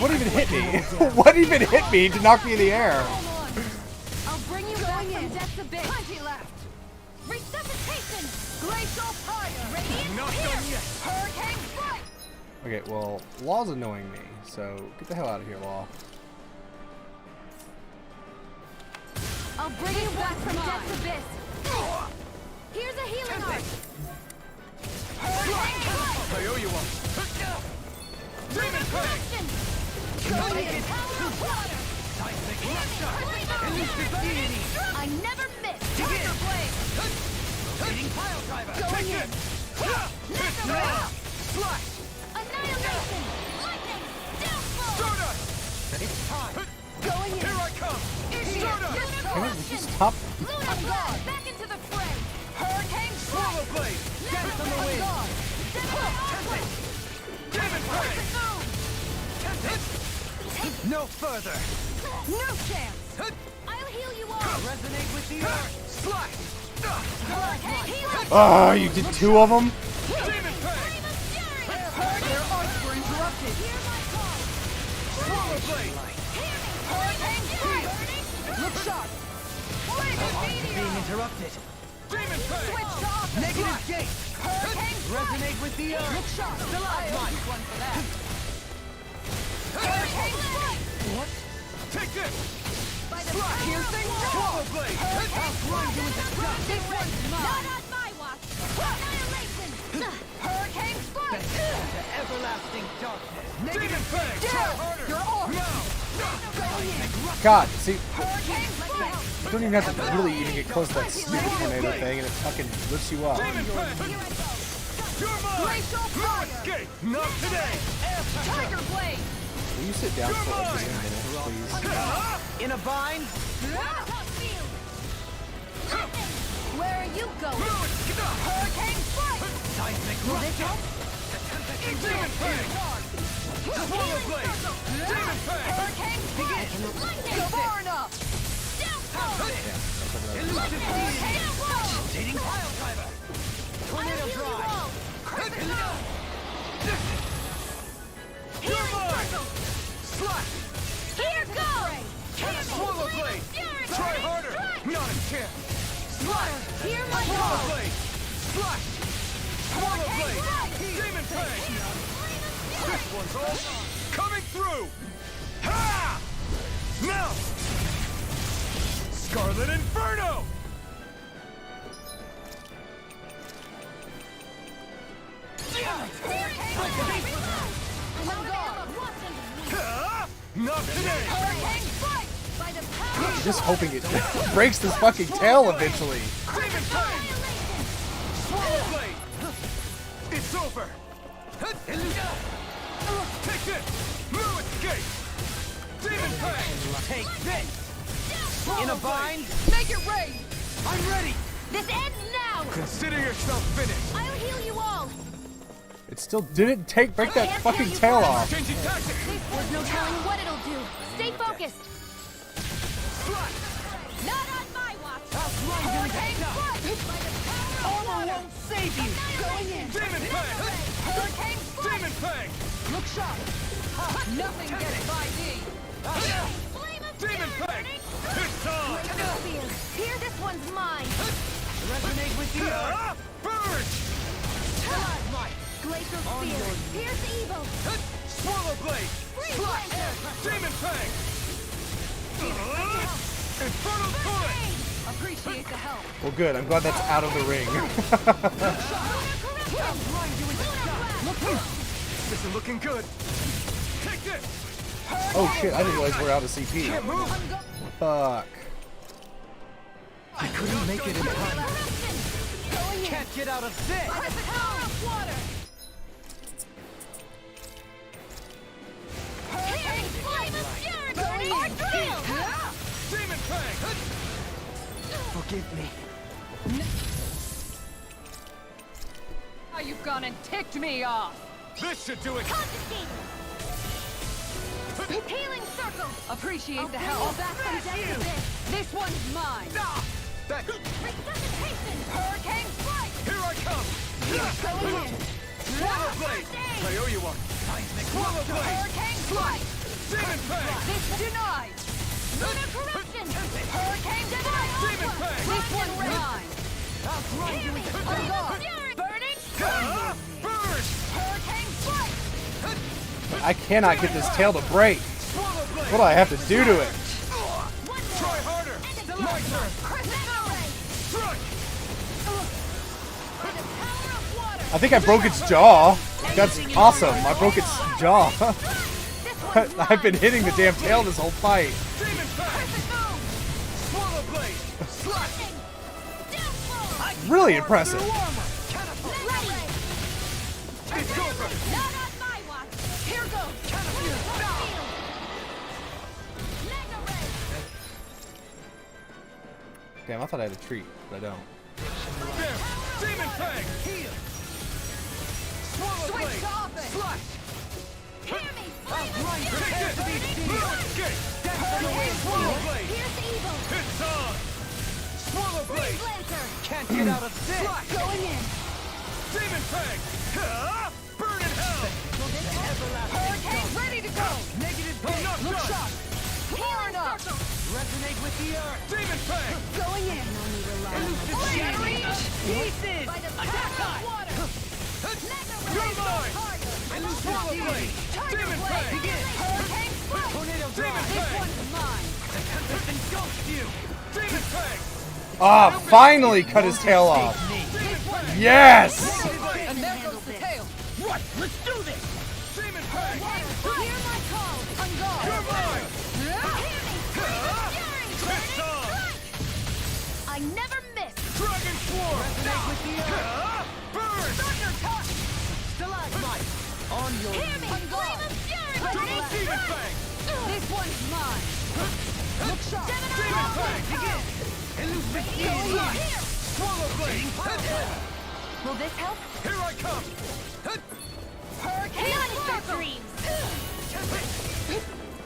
What even hit me? What even hit me to knock me in the air? I'll bring you back from death's abyss. Plenty left! Resuscitation! Glacial Fire! Radiant Not Pierce! done yet! Hurricane Strike! Okay, well, Law's annoying me, so get the hell out of here, Law. I'll bring you back from Death's Abyss. Here's a healing art. I owe you one. Demon Fang! Power of water. I never miss. Tiger Blade. Rotating pile driver. Going in. Slash! Annihilation. Lightning. Downfall. Stardust! It's time. Going in. Here I come. Stardust! Can we just stop? Luna Blood. Back into the fray. Hurricane Swallow Strike. blade. Dance on the wind. Demon Fang! No further. No chance. I'll heal you all. Resonate with the earth. Slash! Hurricane healing. Oh, you did 2 of them? Demon Fang! Their arts were interrupted. Hear my call. Swallow blade! Hurricane Strike. Look sharp. Being interrupted. Demon Fang! Switch off. Negative gate. Hurricane Resonate with the earth. Look sharp. Stalagmite. One for that. Hurricane Strike. What? Take this! By the Slash! piercing Swallow blade! I'll grind you into dust! This one's mine. Not on my watch. Annihilation. Hurricane Strike. To everlasting darkness. Demon Fang! Try harder! You're off. Now! God, see, Hurricane Strike. you don't even have to really even get close to that stupid tornado thing, and it fucking lifts you up. Demon Fang! Here I go. You're mine! Glacial No fire. escape! Not today! Tiger Blade. Will you sit down for like a minute, please? In a bind? Field. Lightning. Where are you going? Hurricane Strike. Seismic Will this help? Demon Fang! Swallow blade! Demon Fang! Hurricane Strike. Lightning. Far enough. Downfall. Elusive Hurricane Strike. Rotating pile driver! Tornado I'll heal you drive! all. You're Healing mine! circle. Slash! Here goes. Swallow blade! Try harder! Not a chance! Slash! Hear my Swallow call. blade! Slash! Swallow blade! Demon Fang! This one's all coming through! Ha! Now! Scarlet Inferno! Not today! I'm just hoping it breaks this fucking tail eventually. Demon Fang! Swallow blade! It's over! Take this! No escape! Demon Fang! Take this! In a bind? Make it rain. I'm ready! This ends now. Consider yourself finished! I'll heal you all. It still didn't break that fucking tail off. Changing tactics! There's no telling what it'll do. Stay focused. Slash! Not on my watch. Hurricane Strike. By the power of water. won't save you! Going in. Demon Fang! Hurricane Strike. Demon Fang! Look sharp. Nothing gets by me. Flame of Demon Fury Fang! burning. It's on! Glacial Field. Here, this one's mine. Resonate with the earth! Burn! Stalagmite! Glacial Spear. Here's evil. Swallow blade! Freeze Slash! Lancer. Demon Fang! Infernal Torrent! Appreciate the help. Well, good. I'm glad that's out of the ring. This is looking good. Take this! Oh shit! I didn't realize we're out of CP. Can't move! Fuck. I couldn't make it in time. Going in. Can't get out of this! By the power of water. Hurricane Flame of Fury burning. Ordeal. Demon Fang! Forgive me. Now you've gone and ticked me off. This should do it! Confiscate. Healing circle. Appreciate the Bring help. you back from Death's Abyss. This one's mine. That... Resuscitation. Hurricane Strike. Here I come! Going in. Swallow blade! I owe you one! Swallow blade! Hurricane Strike. Demon Fang! This denied. Lunar corruption. Hurricane Strike. Demon Fang! This one's mine. I'll grind you into Flame of Fury burning. Burn! Hurricane Strike. I cannot get this tail to break. Swallow blade! What do I have to do to it? Try harder! My turn! Strike! I think I broke its jaw. That's awesome. I broke its jaw. I've been hitting the damn tail this whole fight. Demon Fang! Swallow Blade! Slash! Really impressive. It's over! Not on my watch. Here goes. Damn, I thought I had a treat, but I don't. There! Demon Fang! Heal! Swallow Blade! Slash! Hear me. Take this! Little escape! Swallow Blade! Here's evil. It's on! Swallow Blade! Can't get out of this! Slash! Going in. Demon Fang! Burn in hell! Hurricane's ready to go. Negative Enough Look shot! shot! Healing up. Resonate with the earth! Demon Fang! Going in. Shattering pieces! By the power of water. You're mine! Swallow Blade! Demon Fang! Hurricane strike. Tornado Demon drive! Fang! Mine! The tempest engulfs you! Demon Fang! Ah, finally cut his tail off. Yes! And there goes the tail. What? Let's do this! Demon Fang! Hear my call. On guard. You're mine! It's on! I never miss. Dragon Swarm! Burn! Thunder touch. Stalagmite! On your Hear me. Flame of fury. Double Demon Fang! This one's mine. look sharp! Demon Fang! Begin! Elusive Here. Swallow Blade! Will this help? Here I come! Hurricane monster dreams.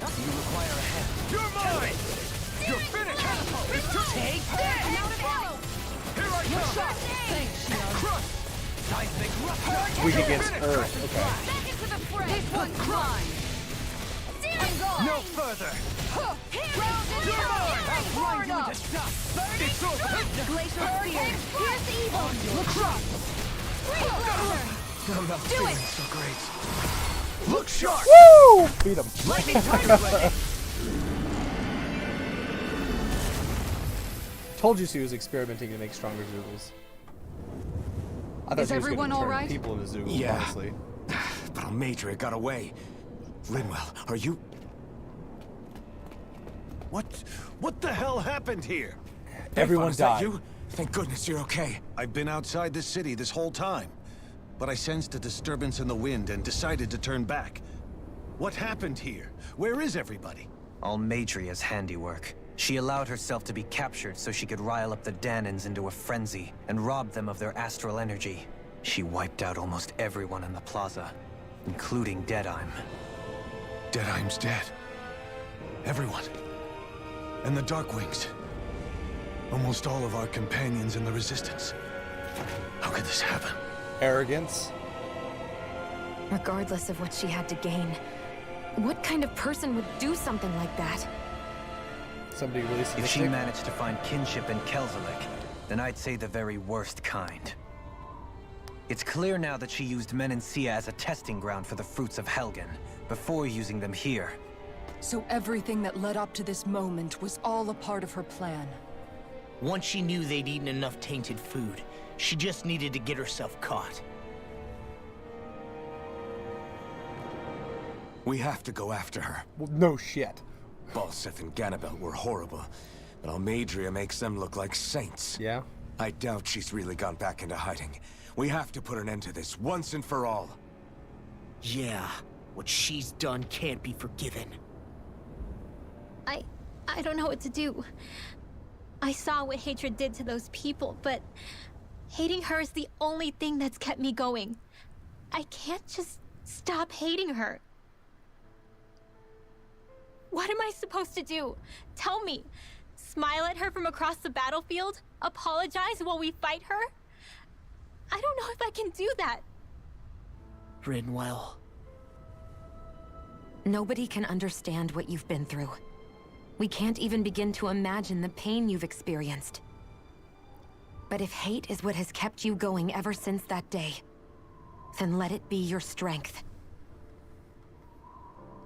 You require a hand. You're mine! You're finished! Take that. Out of ammo. Here I come! Thanks, Crush! Seismic rush! Weak against Earth. Okay. Back into the fray. This one's mine. No further! You're mine! Grind you into dust! It's over! Glacial Hurricane. Here's evil. Look sharp! I'm not Do feeling it. so great. Look sharp! Woo! Beat him. Lightning tiger blade! Told you she was experimenting to make stronger Zoogles. I thought Is she was everyone gonna all turn right? people into Zoogles, Yeah. honestly. But Almeidrea got away. Linwell, are you... What the hell happened here? Everyone Is that died. you? Thank goodness you're okay. I've been outside the city this whole time, but I sensed a disturbance in the wind and decided to turn back. What happened here? Where is everybody? Almeidrea's handiwork. She allowed herself to be captured so she could rile up the Danans into a frenzy and rob them of their astral energy. She wiped out almost everyone in the plaza, including Deadheim. Deadheim's dead. Everyone. And the Darkwings. Almost all of our companions in the Resistance. How could this happen? Arrogance. Regardless of what she had to gain, what kind of person would do something like that? Somebody really If she sadistic. managed to find kinship in Kelzelik, then I'd say the very worst kind. It's clear now that she used Menancia as a testing ground for the fruits of Helgen, before using them here. So everything that led up to this moment was all a part of her plan. Once she knew they'd eaten enough tainted food, she just needed to get herself caught. We have to go after her. Well, no shit. Balseth and Ganabel were horrible, but Almeidrea makes them look like saints. Yeah? I doubt she's really gone back into hiding. We have to put an end to this, once and for all. Yeah, what she's done can't be forgiven. I don't know what to do. I saw what hatred did to those people, but hating her is the only thing that's kept me going. I can't just stop hating her. What am I supposed to do? Tell me. Smile at her from across the battlefield? Apologize while we fight her? I don't know if I can do that. Rinwell. Nobody can understand what you've been through. We can't even begin to imagine the pain you've experienced. But if hate is what has kept you going ever since that day, then let it be your strength.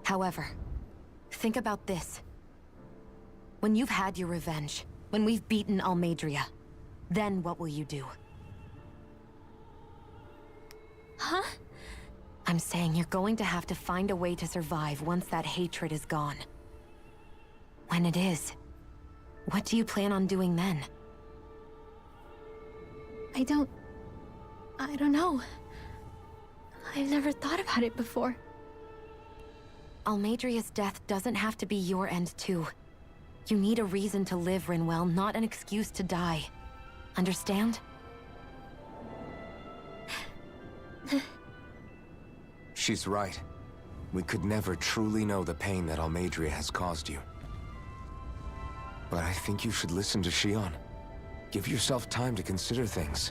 However, think about this. When you've had your revenge, When we've beaten Almeidrea, then what will you do? Huh? I'm saying you're going to have to find a way to survive once that hatred is gone. When it is, what do you plan on doing then? I don't know. I've never thought about it before. Almeidrea's death doesn't have to be your end too. You need a reason to live, Rinwell, not an excuse to die. Understand? She's right. We could never truly know the pain that Almeidrea has caused you. But I think you should listen to Shionne. Give yourself time to consider things.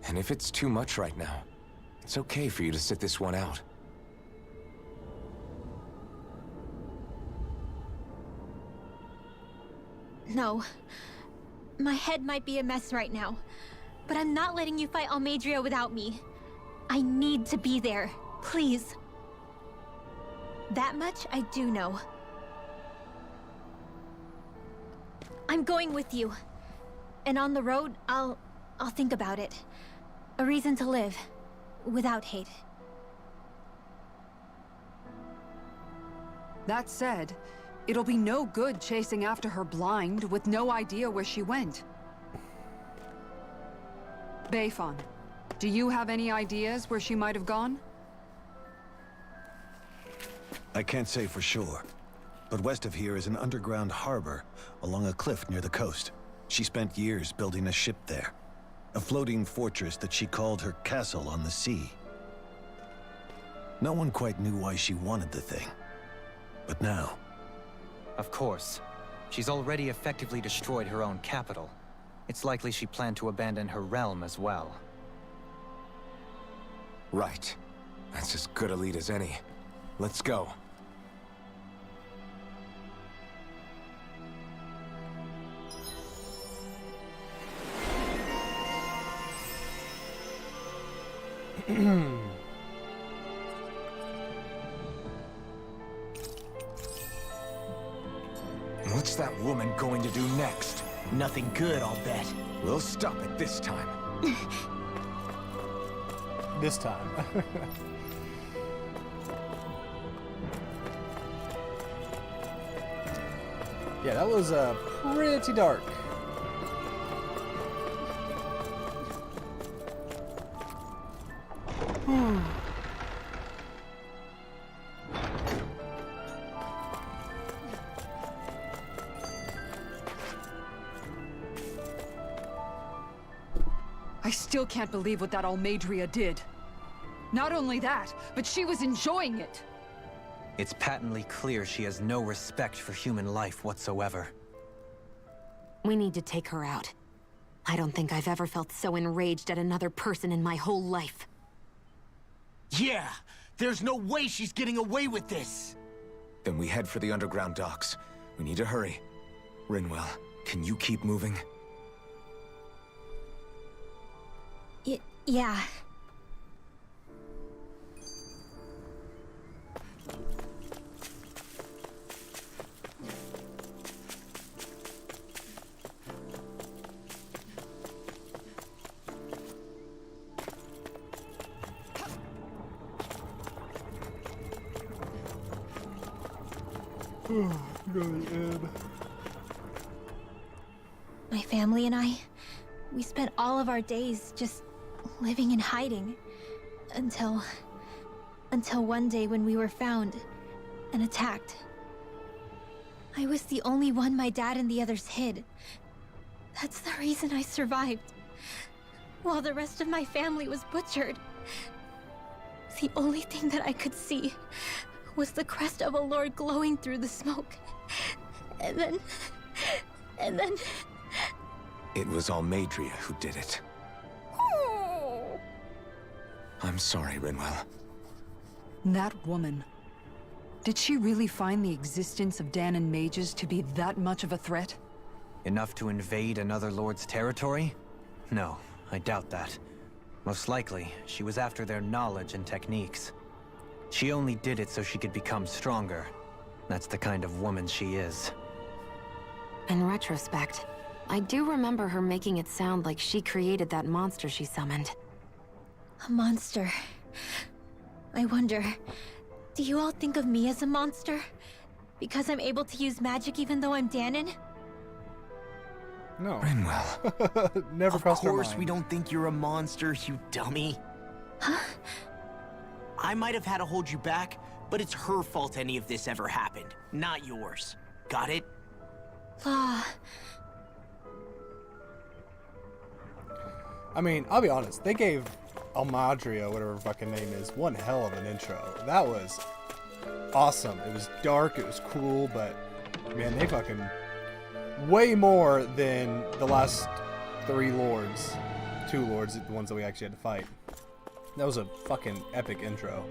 And if it's too much right now, it's okay for you to sit this one out. No. My head might be a mess right now, but I'm not letting you fight Almeidrea without me. I need to be there. Please. That much I do know. I'm going with you. And on the road, I'll think about it. A reason to live. Without hate. That said, it'll be no good chasing after her blind with no idea where she went. Beifan, do you have any ideas where she might have gone? I can't say for sure, but west of here is an underground harbor along a cliff near the coast. She spent years building a ship there. A floating fortress that she called her castle on the sea. No one quite knew why she wanted the thing. But now... Of course. She's already effectively destroyed her own capital. It's likely she planned to abandon her realm as well. Right. That's as good a lead as any. Let's go. What's that woman going to do next? Nothing good, I'll bet. We'll stop it this time. This time. Yeah, that was pretty dark. I still can't believe what that Almeidrea did. Not only that, but she was enjoying it. It's patently clear she has no respect for human life whatsoever. We need to take her out. I don't think I've ever felt so enraged at another person in my whole life. Yeah! There's no way she's getting away with this! Then we head for the underground docks. We need to hurry. Rinwell, can you keep moving? Yeah. My family and I, we spent all of our days just living in hiding. Until one day when we were found and attacked. I was the only one my dad and the others hid. That's the reason I survived. While the rest of my family was butchered. The only thing that I could see was the crest of a lord glowing through the smoke. And then... It was Almeidrea who did it. I'm sorry, Rinwell. That woman. Did she really find the existence of Dahnan mages to be that much of a threat? Enough to invade another lord's territory? No, I doubt that. Most likely, she was after their knowledge and techniques. She only did it so she could become stronger. That's the kind of woman she is. In retrospect, I do remember her making it sound like she created that monster she summoned. A monster. I wonder, do you all think of me as a monster? Because I'm able to use magic even though I'm Danon? No. Rinwell. Never crossed our mind. Of course we don't think you're a monster, you dummy. Huh? I might have had to hold you back, but it's her fault any of this ever happened, not yours. Got it? Law. I mean, I'll be honest. They gave Almadria, whatever her fucking name is, one hell of an intro. That was awesome. It was dark, it was cool, but man, they fucking way more than the last 3 lords. 2 lords, the ones that we actually had to fight. That was a fucking epic intro.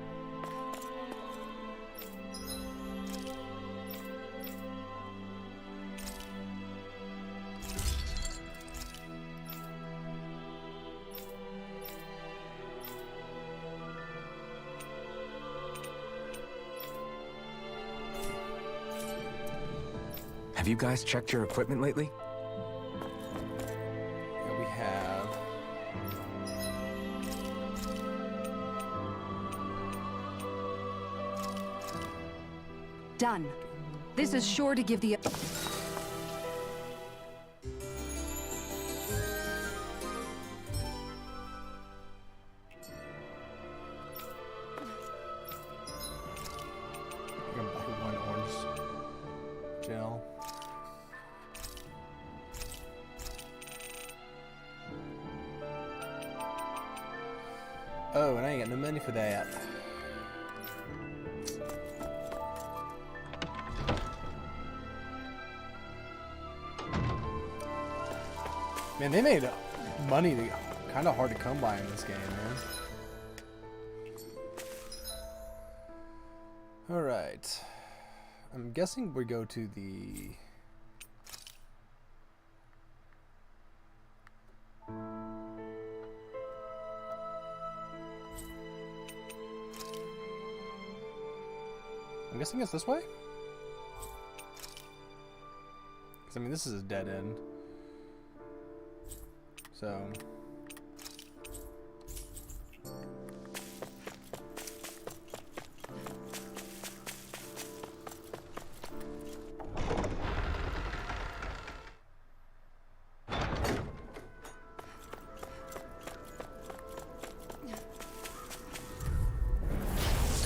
Have you guys checked your equipment lately? Yeah, we have. Done. This is sure to give the... I'm gonna buy 1 orange gel. Oh, and I ain't got no money for that. Man, they made money kind of hard to come by in this game, man. Alright. I'm guessing we go to the... I'm guessing it's this way? Because, I mean, this is a dead end. So...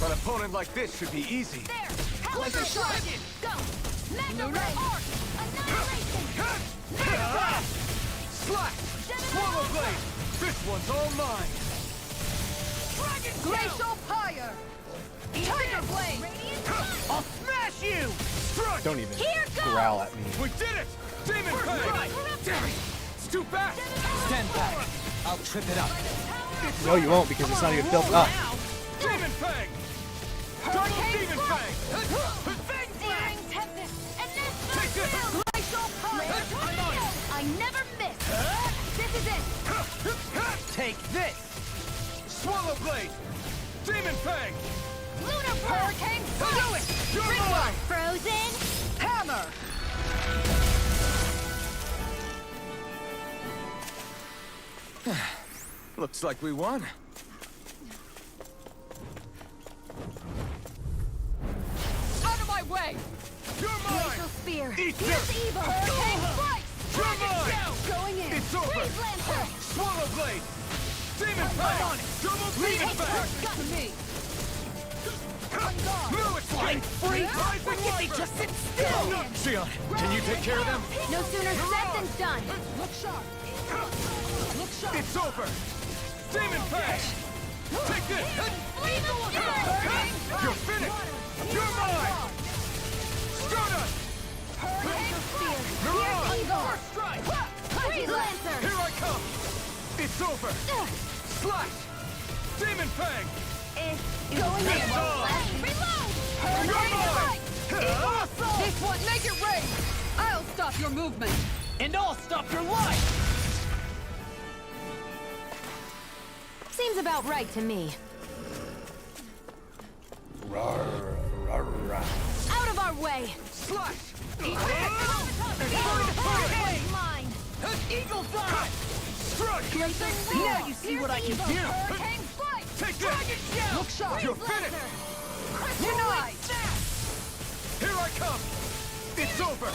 An opponent like this should be easy. There! Hell's Dragon! Go! Mega Ray! Arc! Annihilation! Mega Slash! Swallow Blade! This one's all mine! Dragon Glacial Pyre! Tiger Blade! Radiant Punch! I'll smash you! Strike! Don't even Here goes! growl at me. We did it! Demon Fang! Damn it! It's too fast! Stand back. I'll trip it up. No, you won't, because it's not even built up. Demon Fang! Double Demon Fang! Fang Searing Tempest! And this Take this! Glacial Pyre! I never miss! This is it! Take this! Swallow Blade! Demon Fang! Lunar Hurricane! Do it! You're Ringwell! mine! Frozen! Hammer! Looks like we won. Out of my way! You're mine! Glacial Spear! Eat Here's this! evil! Hurricane Strike! You're mine! Going in! It's over! Freeze Lancer! Swallow Blade! Demon Fang! Double Demon Fang! Got me! No escape! Free! Rising Viper! Just sit still! Xion, can you take care of them? No sooner said than done! Look sharp! Look sharp! It's over! Demon Fang! Take this! You're finished! You're mine! Stardust! Hurricane Spear! Mirage! Here's Eagle! First strike! Freeze Lancer! Here I come! It's over! Slash! Demon Fang! Going in! It's on! Reload! You're Hurricane mine! Strike! This one, make it rain! I'll stop your movement! And I'll stop your life! Seems about right to me. Rawr, rawr, rawr. Out of our way! Slash! Hurricane! Mine! Eagle Fly! Strike! Now you see what I can do! Hurricane Flight! Take this! Dragon Shell! Look sharp! You're finished! Denied! Here I come! It's over!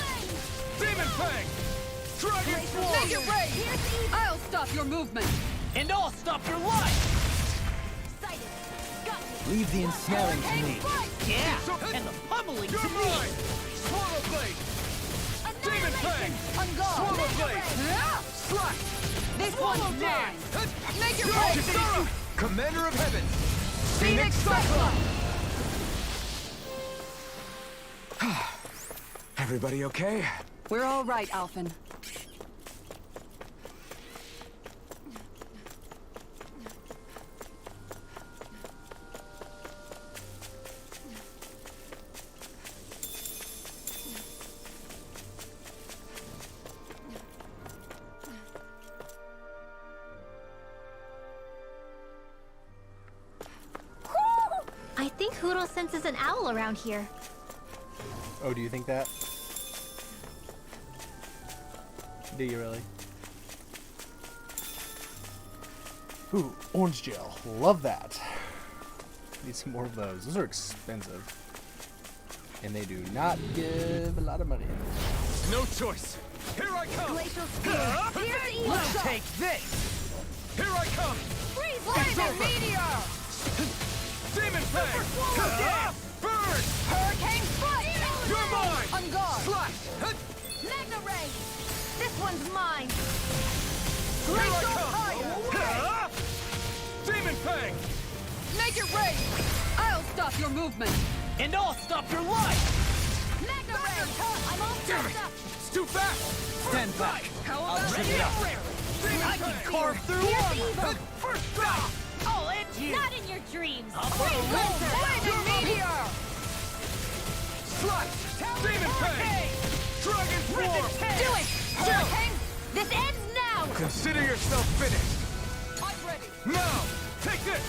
Demon Fang! Dragon Swarm! Make it rain! I'll stop your movement! And I'll stop your life! Leave the ensnaring to me. Yeah! And the pummeling You're to me! mine! Swallow Blade! Demon Fang! On guard! Swallow Blade! Slash! This one's mine! Make it Rain! rain! Commander of Heaven! Phoenix Cyclone! Everybody okay? We're all right, Alphen. I think Hootle senses an owl around here. Oh, do you think that? Do you really? Ooh, orange gel. Love that. Need some more of those. Those are expensive. And they do not give a lot of money. No choice! Here I come! Glacial Spear! Here's Evil! Let's take this! Here I come! Freeze It's Lightning over. Meteor! Demon Fang! Swallow Dance! Burn! Hurricane Flight! You're mine! On guard! Slash! Magna Ray! This one's mine! Here I Glacial come! Fire! Demon Fang! Make it rain! I'll stop your movement! And I'll stop your life! Magna Ray! I'm all Damn set it! up! It's too fast! Stand back! I'll trim it up. I can carve through armor! First strike! I'll end you! Not in your dreams. Freeze Lightning Meteor! Slash! Demon Fang! Dragon Swarm! Do it! Hurricane! This ends now! Consider yourself finished! I'm ready! Now! Take this!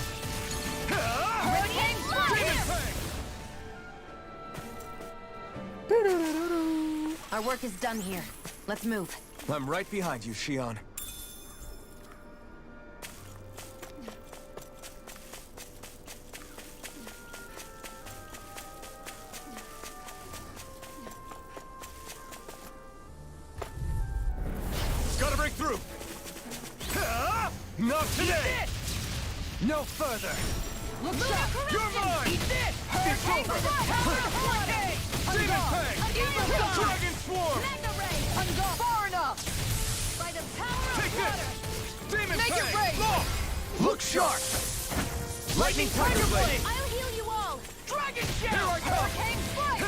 Hurricane Demon Flight! Fang! Our work is done here. Let's move. I'm right behind you, Shion. Gotta break through! Not today! No further! Look sharp! You're mine! Eat this! It's over! Hurricane! Demon Fang! Evil Dragon Swarm! Magna Ray! On guard! Far enough! By the power Take of water! this! Demon Make it Fang! rain! Look sharp! Lightning Tiger Blade! I'll heal you all! Dragon Here Shell! I come! Hurricane Flight!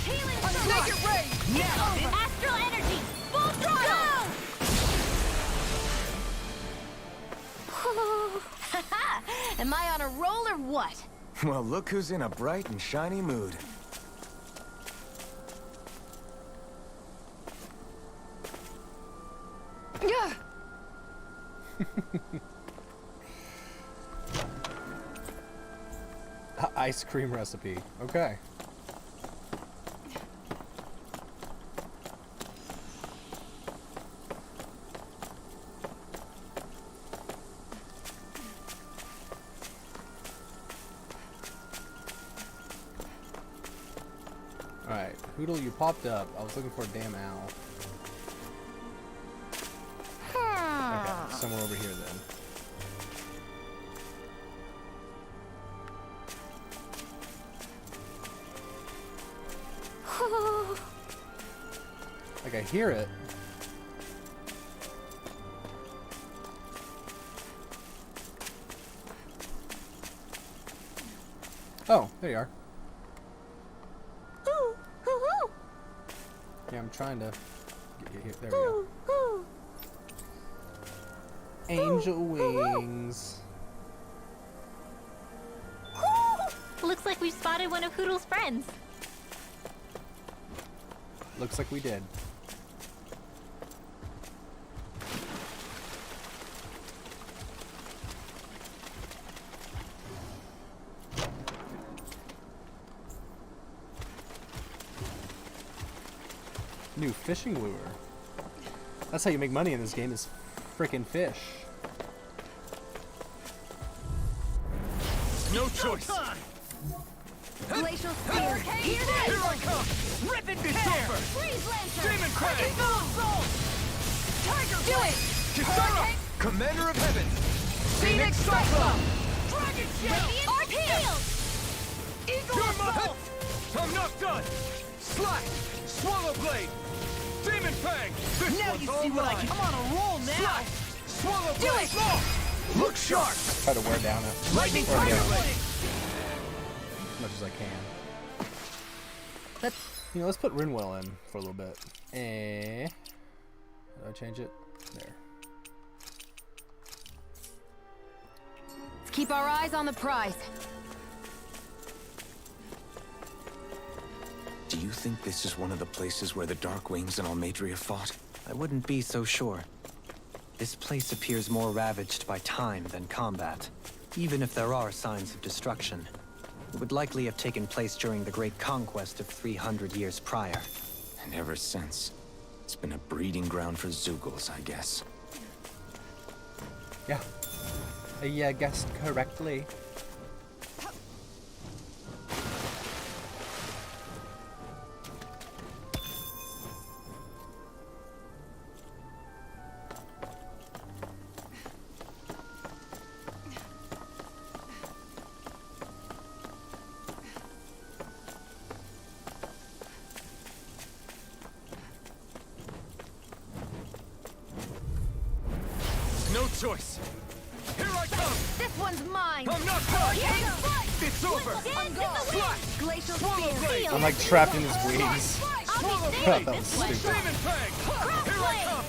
Healing Make it rain! Now! Astral Energy! Full throttle! Am I on a roll or what? Well, look who's in a bright and shiny mood. Yeah. Ice cream recipe. Okay. Alright, Hootle, you popped up. I was looking for a damn owl. Okay, somewhere over here then. Like I hear it. Oh, there you are. Yeah, I'm trying to get you here. There we go. Angel wings. Looks like we've spotted one of Hootle's friends. Looks like we did. New fishing lure. That's how you make money in this game, is frickin' fish. No choice. Glacial Spear! Here I come! Rip and It's tear! over! Freeze Lancer! Demon Crag! Tiger Do it! Kisara! Commander of Heavens! Phoenix Cyclone! Dragon Shell! Radiant Arc Field! Eagle You're mine! Assault! I'm not done! Slash! Swallow Blade! Demon Fang! This Now one's you all see what I mine. can. I'm on a roll now. Slash! Swallow Do Blade! it! Look sharp! Try to wear down a Lightning or Tiger down Blade! as much as I can. Let's put Rinwell in for a little bit. Did I change it? There. Let's keep our eyes on the prize. Do you think this is one of the places where the Dark Wings and Almadria fought? I wouldn't be so sure. This place appears more ravaged by time than combat. Even if there are signs of destruction, it would likely have taken place during the Great Conquest of 300 years prior. And ever since, it's been a breeding ground for Zeugles, I guess. Yeah. I guessed correctly. No choice! Here I come! This one's mine! I'm not done! It's It's over! I'm gone! Slash! Glacial Swallow Spear! Blade! I'm like trapped in his wings. Swallow I'll Blade! be That was saving this stupid. one! Demon Fang! Here I come!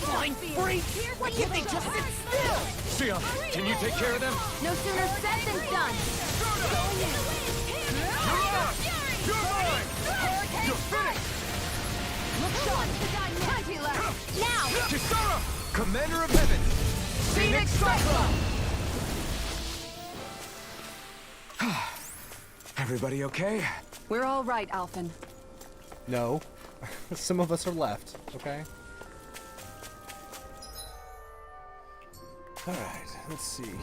Fine, freak! Why can't they just sit still? Sia, can you take care of them? No sooner said than done! You're mine! You're finished! Look sharp! Plenty left! Now! Kisara! Commander of Heaven! Phoenix Cyclone! Everybody okay? We're all right, Alphen. No. Some of us are left, okay? Alright, let's see here.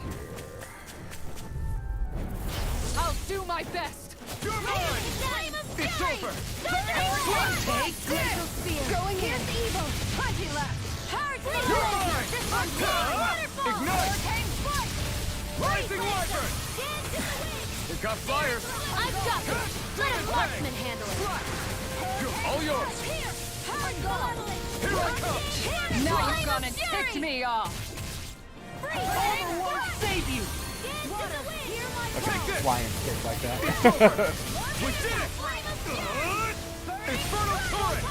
I'll do my best! You're mine! It's over! Take Glacial Spear! Going in! Evil! Plenty left! You're mine! This one's mine! Waterfall! Ignite! Hurricane Strike! Rising Wyvern! It got fire! I've got this! Let a marksman handle it! You're all yours! I'm gone! Here I come! Now you've gone and ticked me off! Whoever won't save you! Okay, flying kick like that. We did it! Infernal Torrent!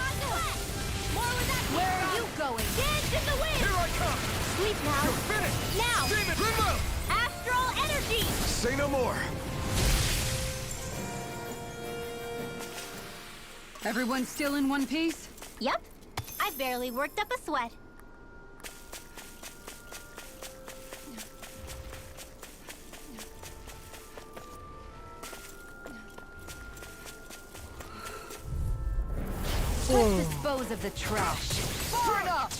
Where are you going? Dance in the wind! Here I come! Sleep now! You're finished! Now! Demon Limbo! Astral energy! Say no more! Everyone still in one piece? Yep. I barely worked up a sweat. Let's dispose of the trash. Far enough!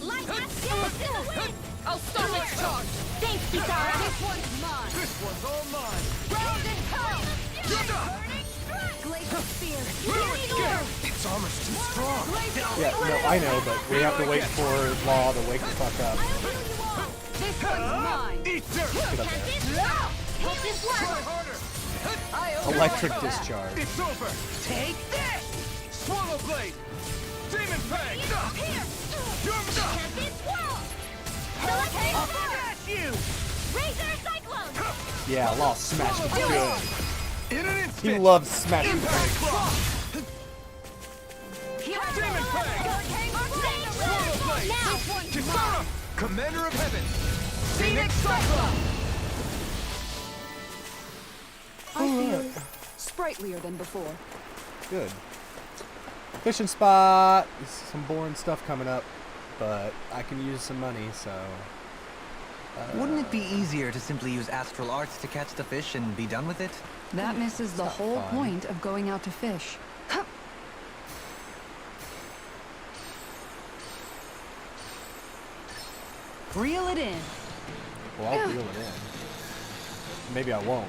Light that skills in the wind! I'll stop its charge! Thanks, Kisara! This one's mine! This one's all mine! Round and hell! You're done! Glacial Spear! Its armor's too strong. Yeah, no, I know, but we have to wait for Law to wake the fuck up. This one's mine! Eat dirt! Get up there. Hope this Try works! harder! Electric discharge. It's over! Take this! Swallow Blade! Demon Fang! You're done! Champion Swirl! Hurricane I'll Strike! smash you! Razor Cyclone! Yeah, Law smashed him good. In an He instant! loves smashing Impact things. Claw! Demon Fang! Hurricane Swallow Blade! Now! Kisara! Commander of Heaven! Phoenix Cyclone! I feel sprightlier than before. Good. Fishing spot. Some boring stuff coming up, but I can use some money, so. Wouldn't it be easier to simply use astral arts to catch the fish and be done with it? That misses the not whole fun. point of going out to fish. Reel it in. Well, I'll reel it in. Maybe I won't.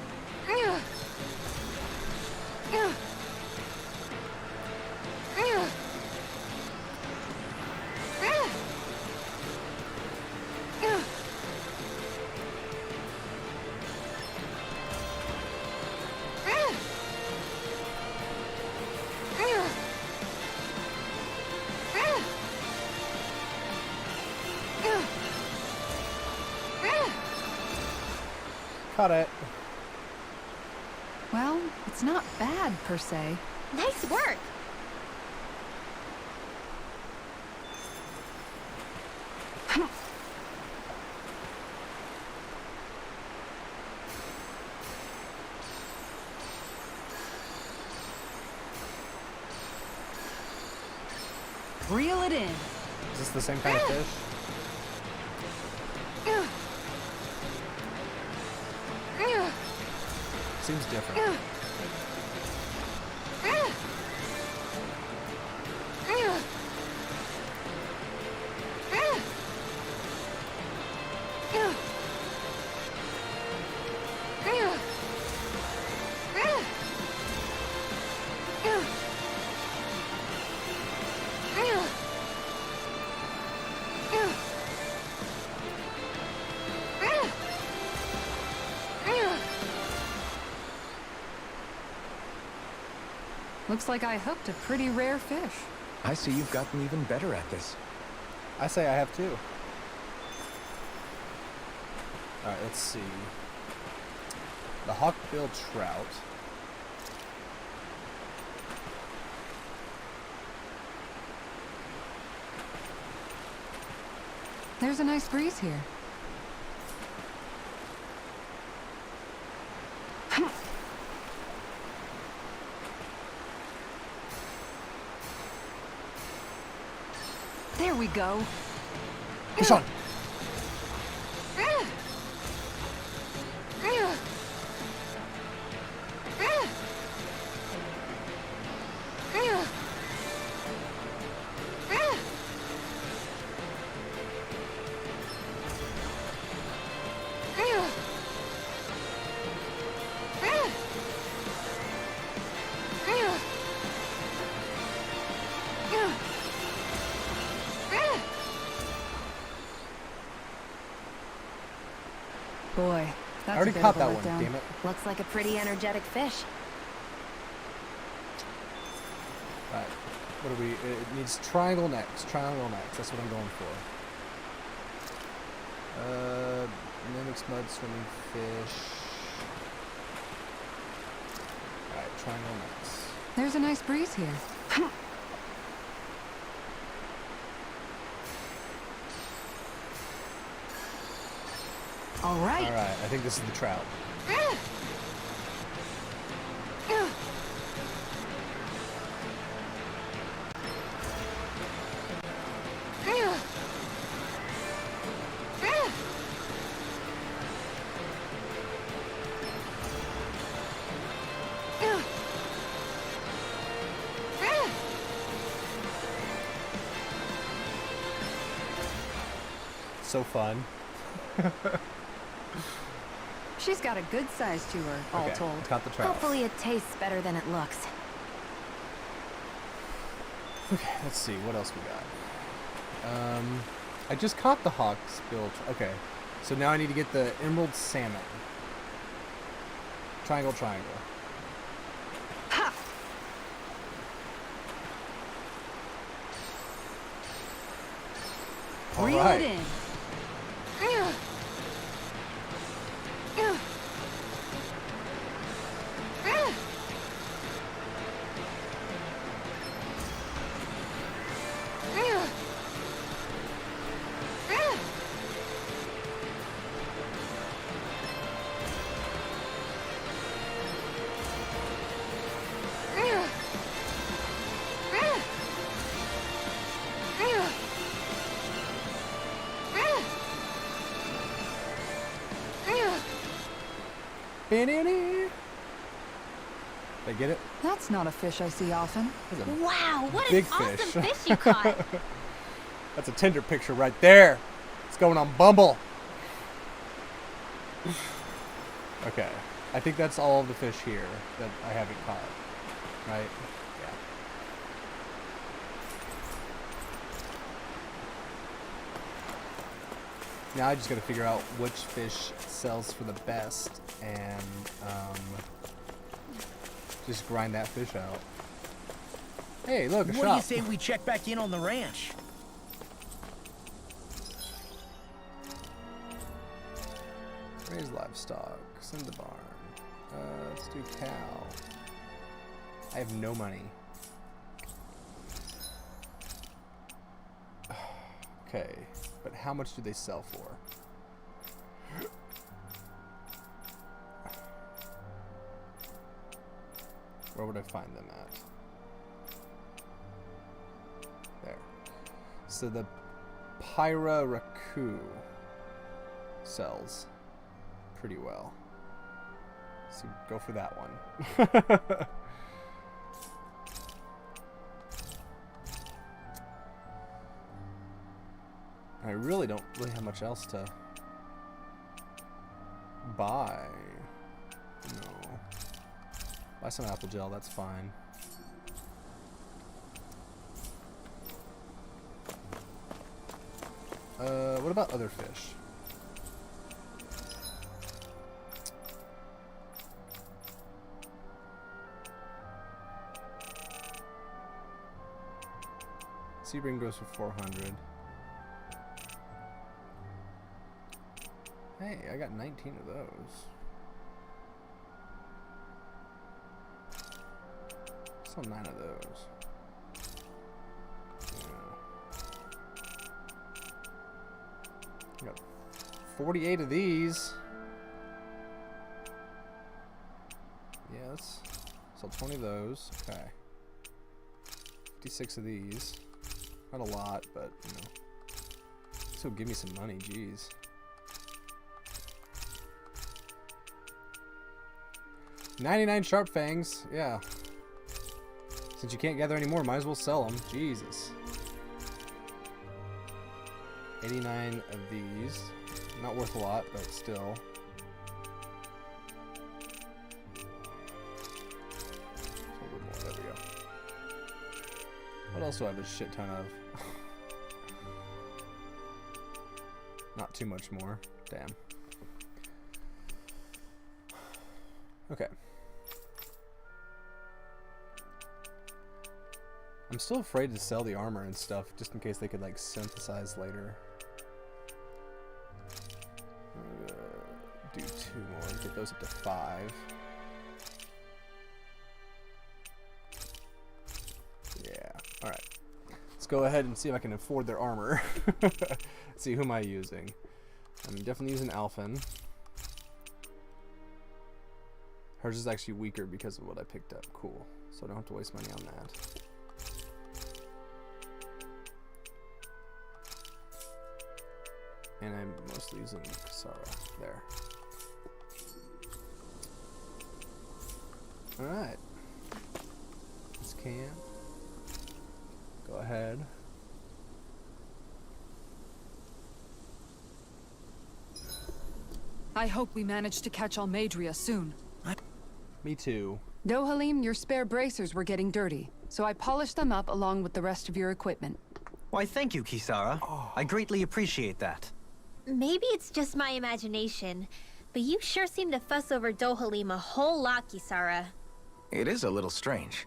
Caught it. Well, it's not bad per se. Nice work! Reel it in. Is this the same kind of fish? Seems different. Looks like I hooked a pretty rare fish. I see you've gotten even better at this. I say I have too. Alright, let's see. The hawkbill trout. There's a nice breeze here. There we go. Push on. Boy, that's I already a bit caught of a that one, letdown. damn it. Looks like a pretty energetic fish. Alright. What do we... It needs triangle necks. Triangle necks. That's what I'm going for. Mimics mud swimming fish. Alright, triangle necks. There's a nice breeze here. All right. Alright, I think this is the trout. So fun. She's got a good size to her, all Okay, told. caught the trout. Hopefully it tastes better than it looks. Okay, let's see what else we got. I just caught the hawksbill. Okay, so now I need to get the emerald salmon. Triangle, triangle. Ha! All Reel right. it in. Did I get it? That's not a fish I see often. That's a Wow, what big an awesome fish. fish you caught! That's a Tinder picture right there. Let's going on Bumble? Okay. I think that's all of the fish here that I haven't caught. Right? Yeah. Now I just gotta figure out which fish sells for the best and just grind that fish out. Hey, look, a shop. What do you say we check back in on the ranch? Raise livestock. Send the barn. Let's do cow. I have no money. Okay, but how much do they sell for? Where would I find them at? There. So the Pyra Raku sells pretty well. So go for that one. I really don't have much else to buy. No. Buy some apple gel, that's fine. What about other fish? Sebring goes for 400. Hey, I got 19 of those. Sell 9 of those. Yeah. I got 48 of these. Yes. Sell 20 of those. Okay. 56 of these. Not a lot, but, you know. So give me some money, jeez. $99 sharp fangs, yeah. Since you can't gather any more, might as well sell them. Jesus. 89 of these. Not worth a lot, but still. A little more, there we go. What else do I have a shit ton of? Not too much more. Damn. Okay. I'm still afraid to sell the armor and stuff, just in case they could, like, synthesize later. Do 2 more, get those up to 5. Yeah, alright. Let's go ahead and see if I can afford their armor. See, who am I using? I'm definitely using Alphen. Hers is actually weaker because of what I picked up. Cool. So I don't have to waste money on that. And I'm mostly using Kisara. There. Alright. This can. Go ahead. I hope we manage to catch Almeidrea soon. Me too. Dohalim, your spare bracers were getting dirty, so I polished them up along with the rest of your equipment. Why, thank you, Kisara. I greatly appreciate that. Maybe it's just my imagination, but you sure seem to fuss over Dohalim a whole lot, Kisara. It is a little strange.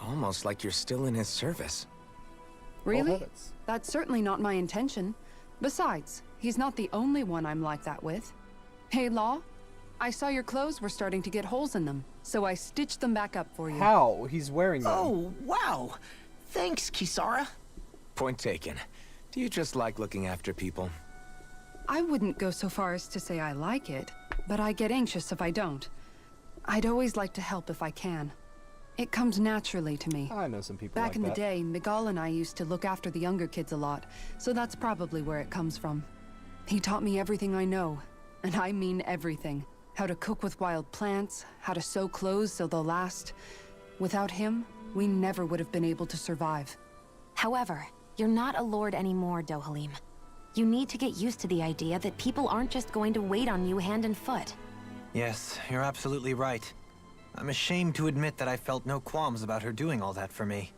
Almost like you're still in his service. Really? That's certainly not my intention. Besides, he's not the only one I'm like that with. Hey, Law, I saw your clothes were starting to get holes in them, so I stitched them back up for you. How? He's wearing them. Oh, wow. Thanks, Kisara. Point taken. Do you just like looking after people? I wouldn't go so far as to say I like it, but I get anxious if I don't. I'd always like to help if I can. It comes naturally to me. I know some people Back like in that. the day, Miguel and I used to look after the younger kids a lot, so that's probably where it comes from. He taught me everything I know, and I mean everything. How to cook with wild plants, how to sew clothes so they'll last. Without him, we never would have been able to survive. However, you're not a lord anymore, Dohalim. You need to get used to the idea that people aren't just going to wait on you hand and foot. Yes, you're absolutely right. I'm ashamed to admit that I felt no qualms about her doing all that for me.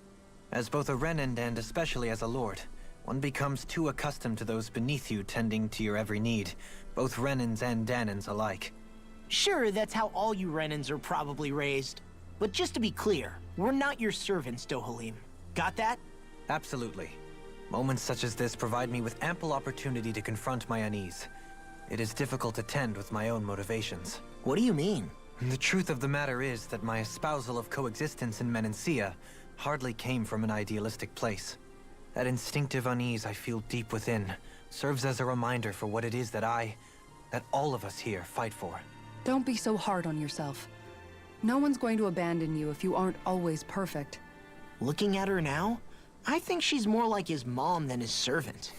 As both a Renan and especially as a lord, one becomes too accustomed to those beneath you tending to your every need, both Renans and Dahnans alike. Sure, that's how all you Renans are probably raised. But just to be clear, we're not your servants, Dohalim. Got that? Absolutely. Moments such as this provide me with ample opportunity to confront my unease. It is difficult to tend with my own motivations. What do you mean? The truth of the matter is that my espousal of coexistence in Menancia hardly came from an idealistic place. That instinctive unease I feel deep within serves as a reminder for what it is that all of us here fight for. Don't be so hard on yourself. No one's going to abandon you if you aren't always perfect. Looking at her now, I think she's more like his mom than his servant.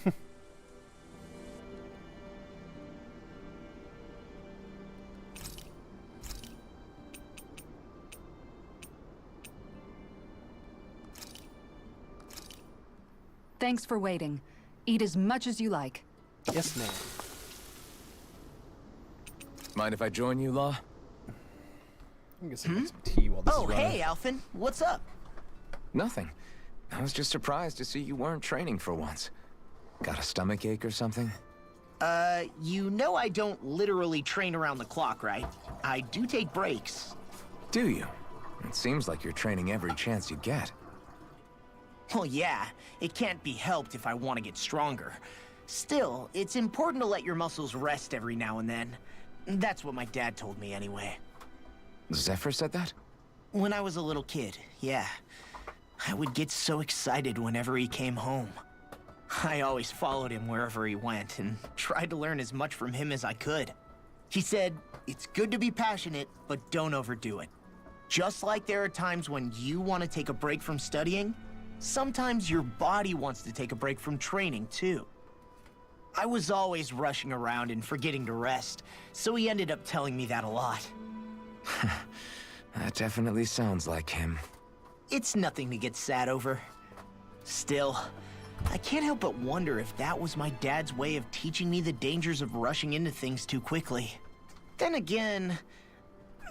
Thanks for waiting. Eat as much as you like. Yes, ma'am. Mind if I join you, Law? I'm gonna get some tea while this is Oh, running. hey, Alphen. What's up? Nothing. I was just surprised to see you weren't training for once. Got a stomach ache or something? You know I don't literally train around the clock, right? I do take breaks. Do you? It seems like you're training every chance you get. Well, yeah, it can't be helped if I want to get stronger. Still, it's important to let your muscles rest every now and then. That's what my dad told me anyway. Zephyr said that? When I was a little kid, yeah. I would get so excited whenever he came home. I always followed him wherever he went and tried to learn as much from him as I could. He said, it's good to be passionate, but don't overdo it. Just like there are times when you want to take a break from studying, sometimes your body wants to take a break from training, too. I was always rushing around and forgetting to rest, so he ended up telling me that a lot. That definitely sounds like him. It's nothing to get sad over. Still, I can't help but wonder if that was my dad's way of teaching me the dangers of rushing into things too quickly. Then again,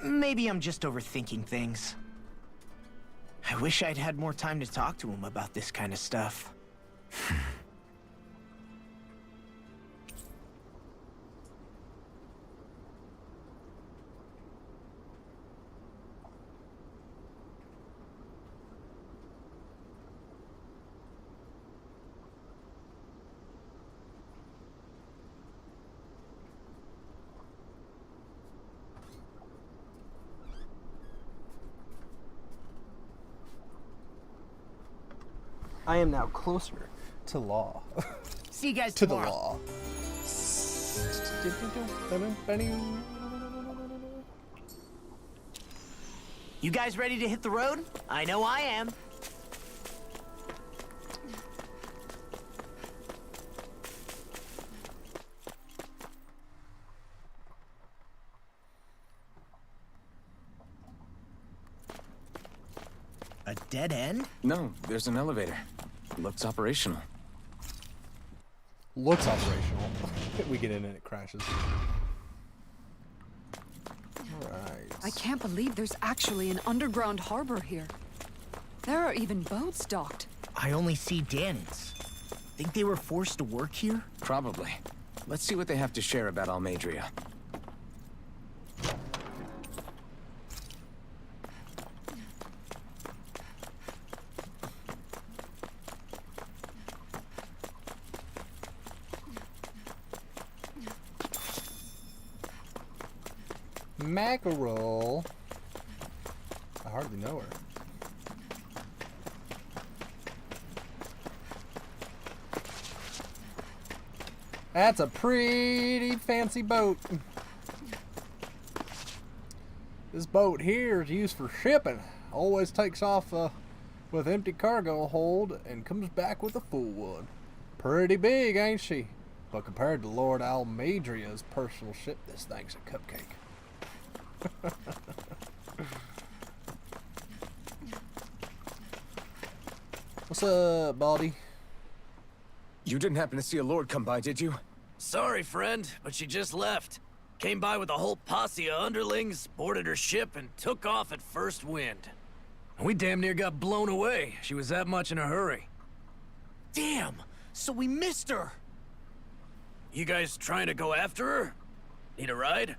maybe I'm just overthinking things. I wish I'd had more time to talk to him about this kind of stuff. I am now closer to Law. See you guys to the tomorrow. Law. You guys ready to hit the road? I know I am. A dead end? No, there's an elevator. Looks operational. Looks operational. We get in and it crashes. Alright. I can't believe there's actually an underground harbor here. There are even boats docked. I only see Dahnans. Think they were forced to work here? Probably. Let's see what they have to share about Almeidrea. Mackerel. I hardly know her. That's a pretty fancy boat. This boat here is used for shipping. Always takes off with empty cargo hold and comes back with a full one. Pretty big, ain't she? But compared to Lord Almeidrea's personal ship, this thing's a cupcake. What's up, Baldy? You didn't happen to see a lord come by, did you? Sorry, friend, but she just left. Came by with a whole posse of underlings, boarded her ship, and took off at first wind. We damn near got blown away. She was that much in a hurry. Damn! So we missed her! You guys trying to go after her? Need a ride?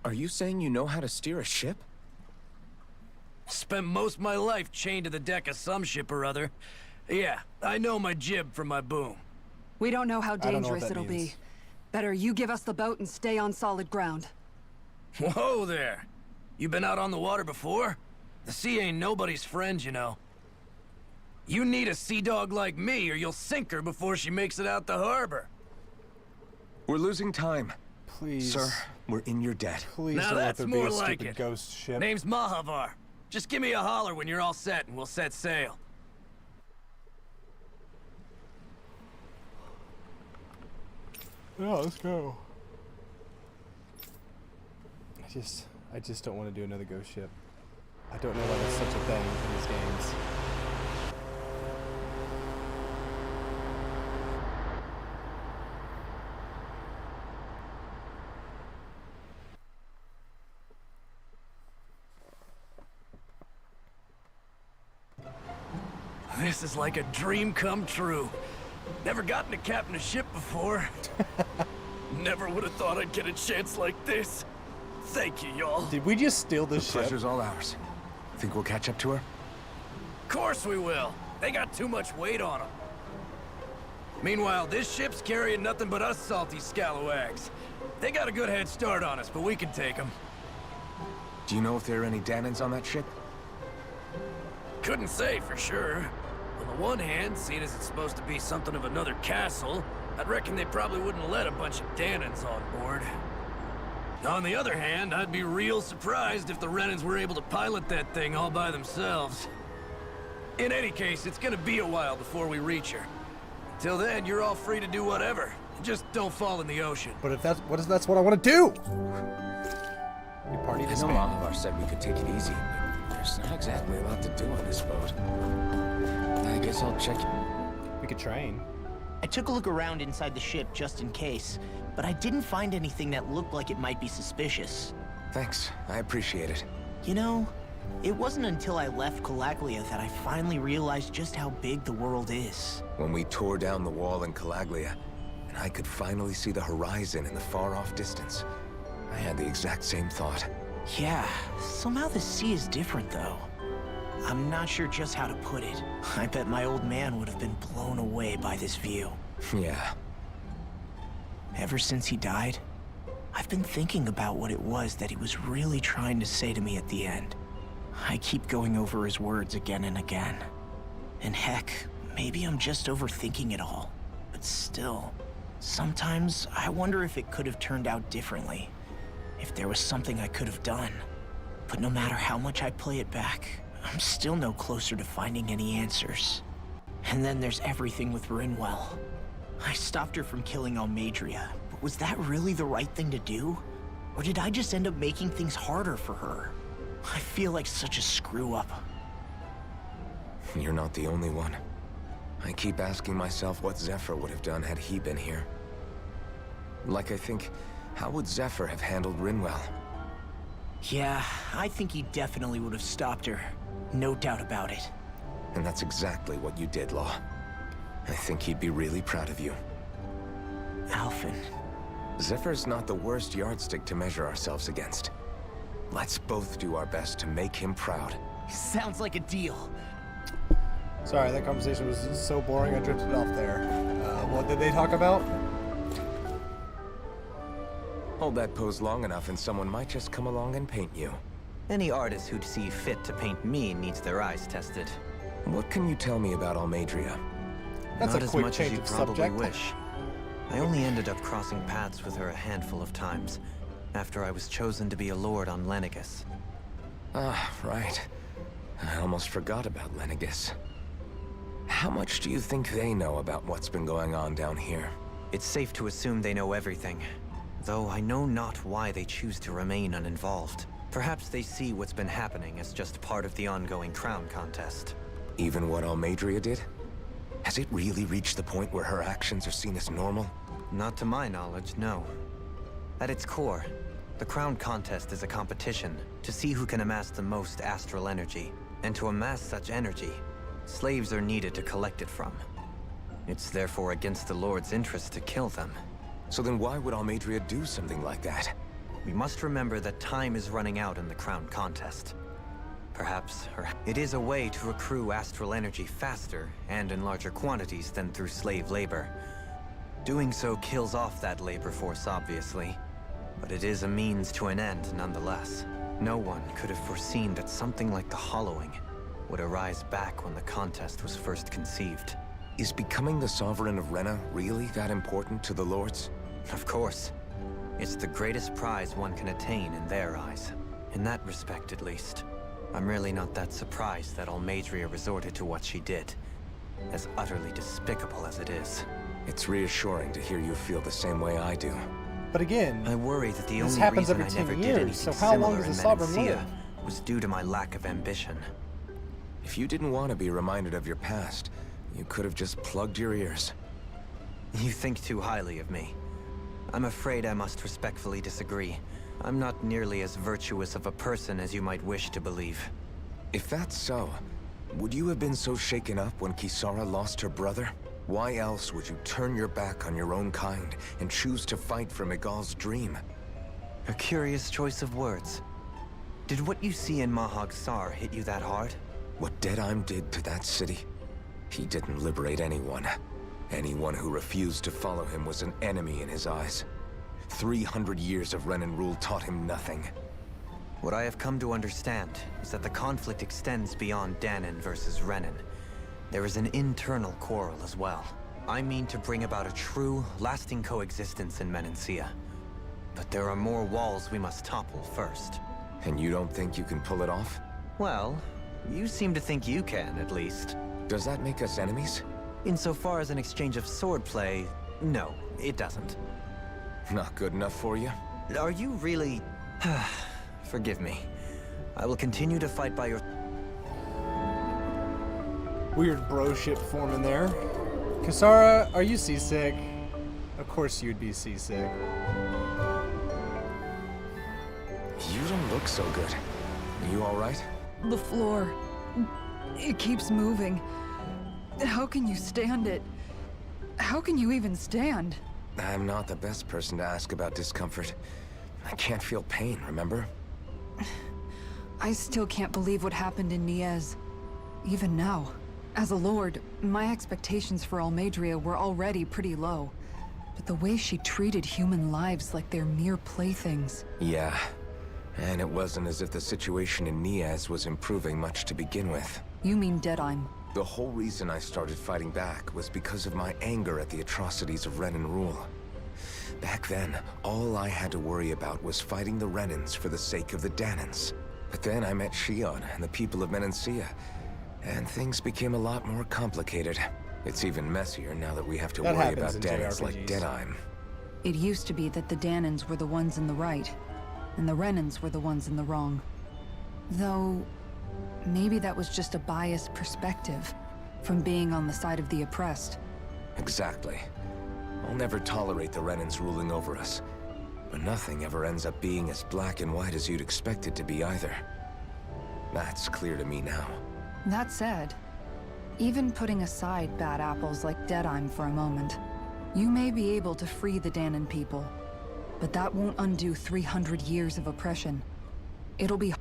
Are you saying you know how to steer a ship? Spent most of my life chained to the deck of some ship or other. Yeah, I know my jib from my boom. We don't know how don't know what dangerous that it'll means. be. Better you give us the boat and stay on solid ground. Whoa there! You been out on the water before? The sea ain't nobody's friend, you know. You need a sea dog like me, or you'll sink her before she makes it out the harbor. We're losing time. Please. Sir, we're in your debt. Please Now don't let that's there be more a like stupid it. ghost ship. Name's Mahavar. Just give me a holler when you're all set, and we'll set sail. Yeah, let's go. I just don't want to do another ghost ship. I don't know why that's such a thing in these games. This is like a dream come true. Never gotten to captain a ship before. Never would have thought I'd get a chance like this. Thank you, y'all. Did we just steal this ship? Pleasure's all ours. Think we'll catch up to her? Of course we will. They got too much weight on them. Meanwhile, this ship's carrying nothing but us salty scalawags. They got a good head start on us, but we can take them. Do you know if there are any Danans on that ship? Couldn't say for sure. On the one hand, seeing as it's supposed to be something of another castle, I'd reckon they probably wouldn't let a bunch of Danans on board. On the other hand, I'd be real surprised if the Renans were able to pilot that thing all by themselves. In any case, it's gonna be a while before we reach her. Till then, you're all free to do whatever. Just don't fall in the ocean. But if that's what I want to do. We party I know disband. Mahavar said we could take it easy, but there's not exactly a lot to do on this boat. I guess I'll check. We could train. I took a look around inside the ship just in case, but I didn't find anything that looked like it might be suspicious. Thanks, I appreciate it. You know, it wasn't until I left Calaglia that I finally realized just how big the world is. When we tore down the wall in Calaglia, and I could finally see the horizon in the far-off distance, I had the exact same thought. Yeah, somehow the sea is different though. I'm not sure just how to put it. I bet my old man would have been blown away by this view. Yeah. Ever since he died, I've been thinking about what it was that he was really trying to say to me at the end. I keep going over his words again and again. And heck, maybe I'm just overthinking it all. But still, sometimes I wonder if it could have turned out differently. If there was something I could have done. But no matter how much I play it back, I'm still no closer to finding any answers. And then there's everything with Rinwell. I stopped her from killing Almadria, but was that really the right thing to do? Or did I just end up making things harder for her? I feel like such a screw-up. You're not the only one. I keep asking myself what Zephyr would have done had he been here. Like I think, how would Zephyr have handled Rinwell? Yeah, I think he definitely would have stopped her. No doubt about it. And that's exactly what you did, Law. I think he'd be really proud of you. Alphen. Zephyr's not the worst yardstick to measure ourselves against. Let's both do our best to make him proud. Sounds like a deal. Sorry, that conversation was so boring I drifted off there. What did they talk about? Hold that pose long enough and someone might just come along and paint you. Any artist who'd see fit to paint me needs their eyes tested. What can you tell me about Almadria? That's Not a as quick much change as you of probably subject. wish. I only ended up crossing paths with her a handful of times, after I was chosen to be a lord on Lenegis. Ah, right. I almost forgot about Lenegis. How much do you think they know about what's been going on down here? It's safe to assume they know everything, though I know not why they choose to remain uninvolved. Perhaps they see what's been happening as just part of the ongoing crown contest. Even what Almadria did? Has it really reached the point where her actions are seen as normal? Not to my knowledge, no. At its core, the crown contest is a competition to see who can amass the most astral energy. And to amass such energy, slaves are needed to collect it from. It's therefore against the Lord's interest to kill them. So then why would Almadria do something like that? We must remember that time is running out in the crown contest. Perhaps it is a way to accrue astral energy faster and in larger quantities than through slave labor. Doing so kills off that labor force, obviously, but it is a means to an end nonetheless. No one could have foreseen that something like the Hollowing would arise back when the contest was first conceived. Is becoming the Sovereign of Rena really that important to the Lords? Of course. It's the greatest prize one can attain in their eyes. In that respect, at least. I'm really not that surprised that Almadria resorted to what she did. As utterly despicable as it is. It's reassuring to hear you feel the same way I do. But again, I worry that the this only happens reason every I 10 never did years, anything so how long similar does in the Sovereign Menancia live? was due to my lack of ambition. If you didn't want to be reminded of your past, you could have just plugged your ears. You think too highly of me. I'm afraid I must respectfully disagree. I'm not nearly as virtuous of a person as you might wish to believe. If that's so, would you have been so shaken up when Kisara lost her brother? Why else would you turn your back on your own kind and choose to fight for Miguel's dream? A curious choice of words. Did what you see in Mahag Sar hit you that hard? What Deadheim did to that city? He didn't liberate anyone. Anyone who refused to follow him was an enemy in his eyes. 300 years of Renan rule taught him nothing. What I have come to understand is that the conflict extends beyond Danon versus Renan. There is an internal quarrel as well. I mean to bring about a true, lasting coexistence in Menancia. But there are more walls we must topple first. And you don't think you can pull it off? Well, you seem to think you can, at least. Does that make us enemies? Insofar as an exchange of swordplay, no, it doesn't. Not good enough for you? Are you really... Forgive me. I will continue to fight by your... Weird bro ship forming there. Kisara, are you seasick? Of course you'd be seasick. You don't look so good. Are you alright? The floor. It keeps moving. How can you stand it? How can you even stand? I'm not the best person to ask about discomfort. I can't feel pain, remember? I still can't believe what happened in Niez. Even now. As a lord, my expectations for Almadria were already pretty low. But the way she treated human lives like they're mere playthings. Yeah. And it wasn't as if the situation in Niez was improving much to begin with. You mean Deadheim? The whole reason I started fighting back was because of my anger at the atrocities of Renan rule. Back then, all I had to worry about was fighting the Renans for the sake of the Danans. But then I met Shion and the people of Menancia, and things became a lot more complicated. It's even messier now that we have to worry about Danans like Deadheim. It used to be that the Danans were the ones in the right, and the Renans were the ones in the wrong. Though, maybe that was just a biased perspective from being on the side of the oppressed. Exactly. I'll never tolerate the Renans ruling over us. But nothing ever ends up being as black and white as you'd expect it to be either. That's clear to me now. That said, even putting aside bad apples like Deadheim for a moment, you may be able to free the Danon people. But that won't undo 300 years of oppression. It'll be...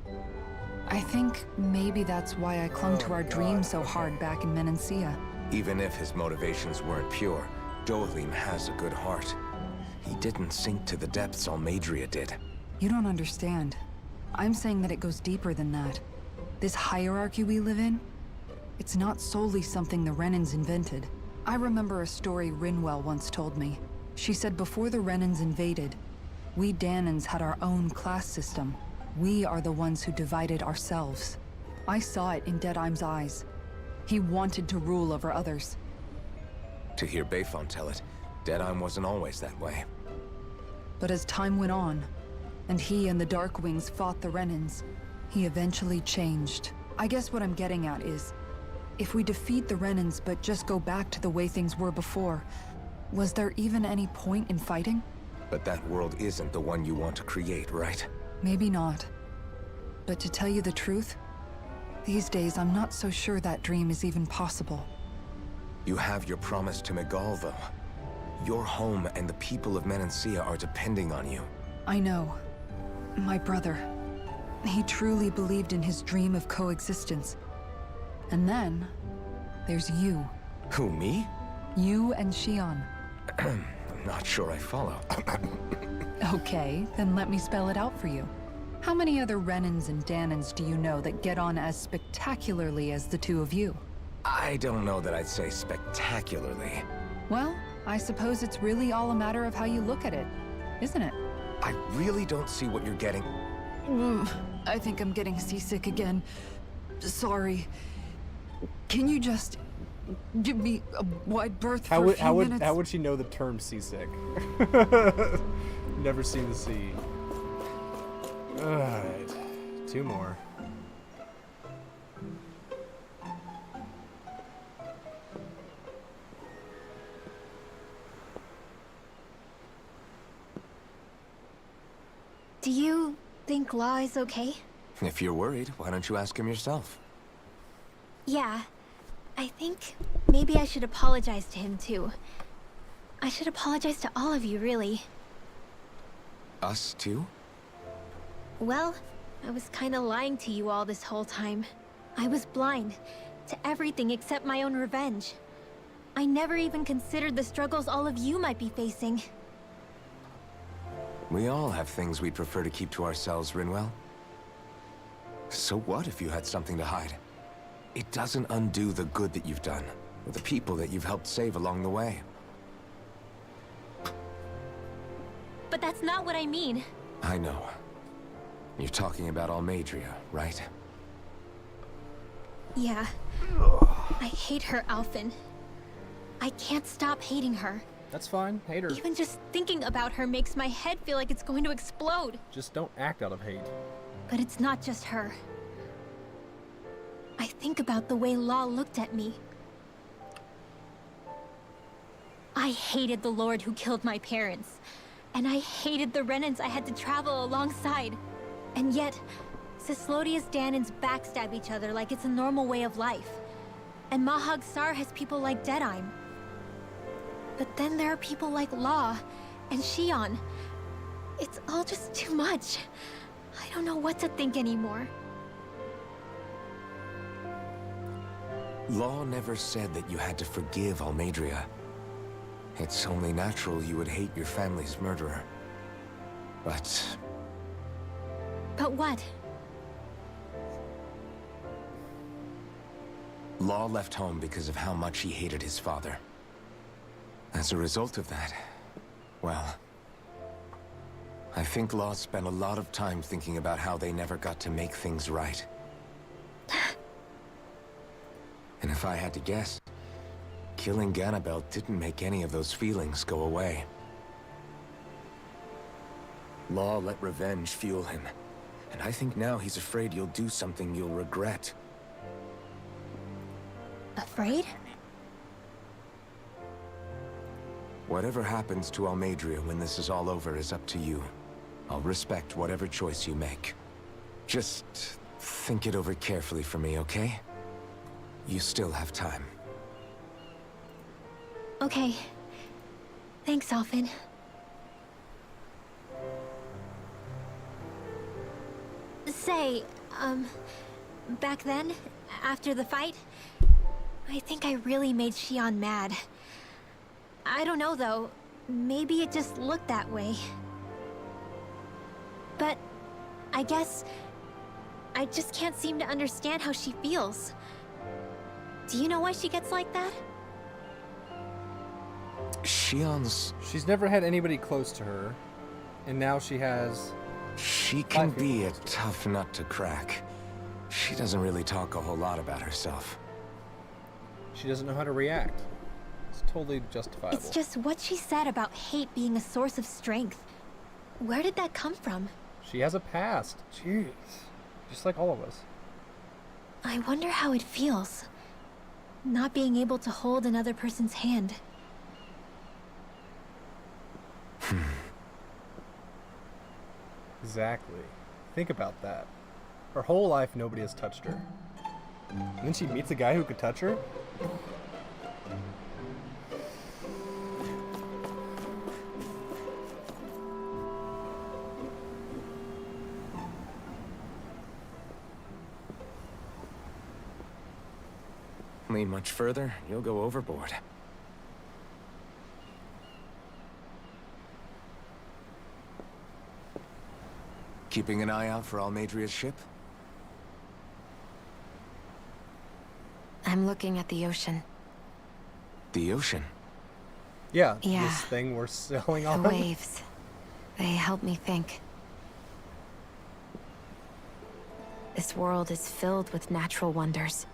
I think maybe that's why I clung to our dream so hard back in Menancia. Even if his motivations weren't pure, Dohalim has a good heart. He didn't sink to the depths Almadria did. You don't understand. I'm saying that it goes deeper than that. This hierarchy we live in, it's not solely something the Renans invented. I remember a story Rinwell once told me. She said before the Renans invaded, we Danans had our own class system. We are the ones who divided ourselves. I saw it in Deadheim's eyes. He wanted to rule over others. To hear Bayfon tell it, Deadheim wasn't always that way. But as time went on, and he and the Darkwings fought the Renans, he eventually changed. I guess what I'm getting at is, If we defeat the Renans but just go back to the way things were before, was there even any point in fighting? But that world isn't the one you want to create, right? Maybe not. But to tell you the truth, these days I'm not so sure that dream is even possible. You have your promise to Megal, though. Your home and the people of Menancia are depending on you. I know. My brother. He truly believed in his dream of coexistence. And then, there's you. Who, me? You and Shion. I'm not sure I follow. Okay, then let me spell it out for you. How many other Renans and Danans do you know that get on as spectacularly as the two of you? I don't know that I'd say spectacularly. Well, I suppose it's really all a matter of how you look at it, isn't it? I really don't see what you're getting. I think I'm getting seasick again. Sorry. Can you just give me a wide berth for a few minutes? How would she know the term seasick? Never seen the sea. Alright. 2 more. Do you think Law is okay? If you're worried, why don't you ask him yourself? Yeah. I think maybe I should apologize to him too. I should apologize to all of you, really. Us too? Well, I was kinda lying to you all this whole time. I was blind to everything except my own revenge. I never even considered the struggles all of you might be facing. We all have things we'd prefer to keep to ourselves, Rinwell. So what if you had something to hide? It doesn't undo the good that you've done, or the people that you've helped save along the way. But that's not what I mean. I know. You're talking about Almeidrea, right? Yeah. I hate her, Alphen. I can't stop hating her. That's fine. Hate her. Even just thinking about her makes my head feel like it's going to explode. Just don't act out of hate. But it's not just her. I think about the way Law looked at me. I hated the Lord who killed my parents. And I hated the Renans I had to travel alongside. And yet, Cyslodia's Danans backstab each other like it's a normal way of life. And Mahag Sar has people like Deadheim. But then there are people like Law and Shion. It's all just too much. I don't know what to think anymore. Law never said that you had to forgive Almeidrea. It's only natural you would hate your family's murderer. But what? Law left home because of how much he hated his father. As a result of that, well, I think Law spent a lot of time thinking about how they never got to make things right. And if I had to guess, killing Ganabel didn't make any of those feelings go away. Law let revenge fuel him, and I think now he's afraid you'll do something you'll regret. Afraid? Whatever happens to Almeidrea when this is all over is up to you. I'll respect whatever choice you make. Just think it over carefully for me, okay? You still have time. Okay. Thanks, Alphen. Say, back then, after the fight, I think I really made Shion mad. I don't know, though. Maybe it just looked that way. But I guess I just can't seem to understand how she feels. Do you know why she gets like that? She's never had anybody close to her, and now she has... She can be a tough nut to crack. She doesn't really talk a whole lot about herself. She doesn't know how to react. It's totally justifiable. It's just what she said about hate being a source of strength. Where did that come from? She has a past. Jeez. Just like all of us. I wonder how it feels. not being able to hold another person's hand. Exactly. Think about that. Her whole life, nobody has touched her. And then she meets a guy who could touch her? Lean much further, you'll go overboard. Keeping an eye out for Almadria's ship? I'm looking at the ocean. The ocean? Yeah, Yeah. this thing we're sailing The on. waves. They help me think. This world is filled with natural wonders.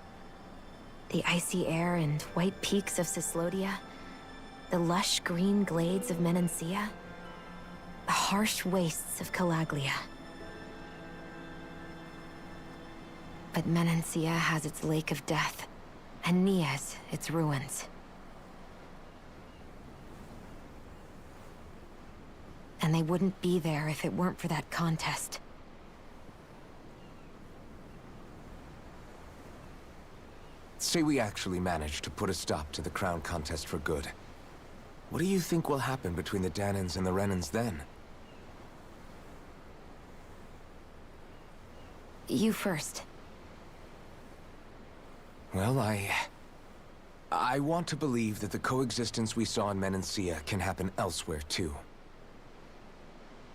The icy air and white peaks of Cyslodia, the lush green glades of Menancia, the harsh wastes of Calaglia. But Menancia has its Lake of Death, and Nias its ruins. And they wouldn't be there if it weren't for that contest. Say we actually manage to put a stop to the crown contest for good. What do you think will happen between the Danans and the Renans then? You first. Well, I want to believe that the coexistence we saw in Menancia can happen elsewhere, too.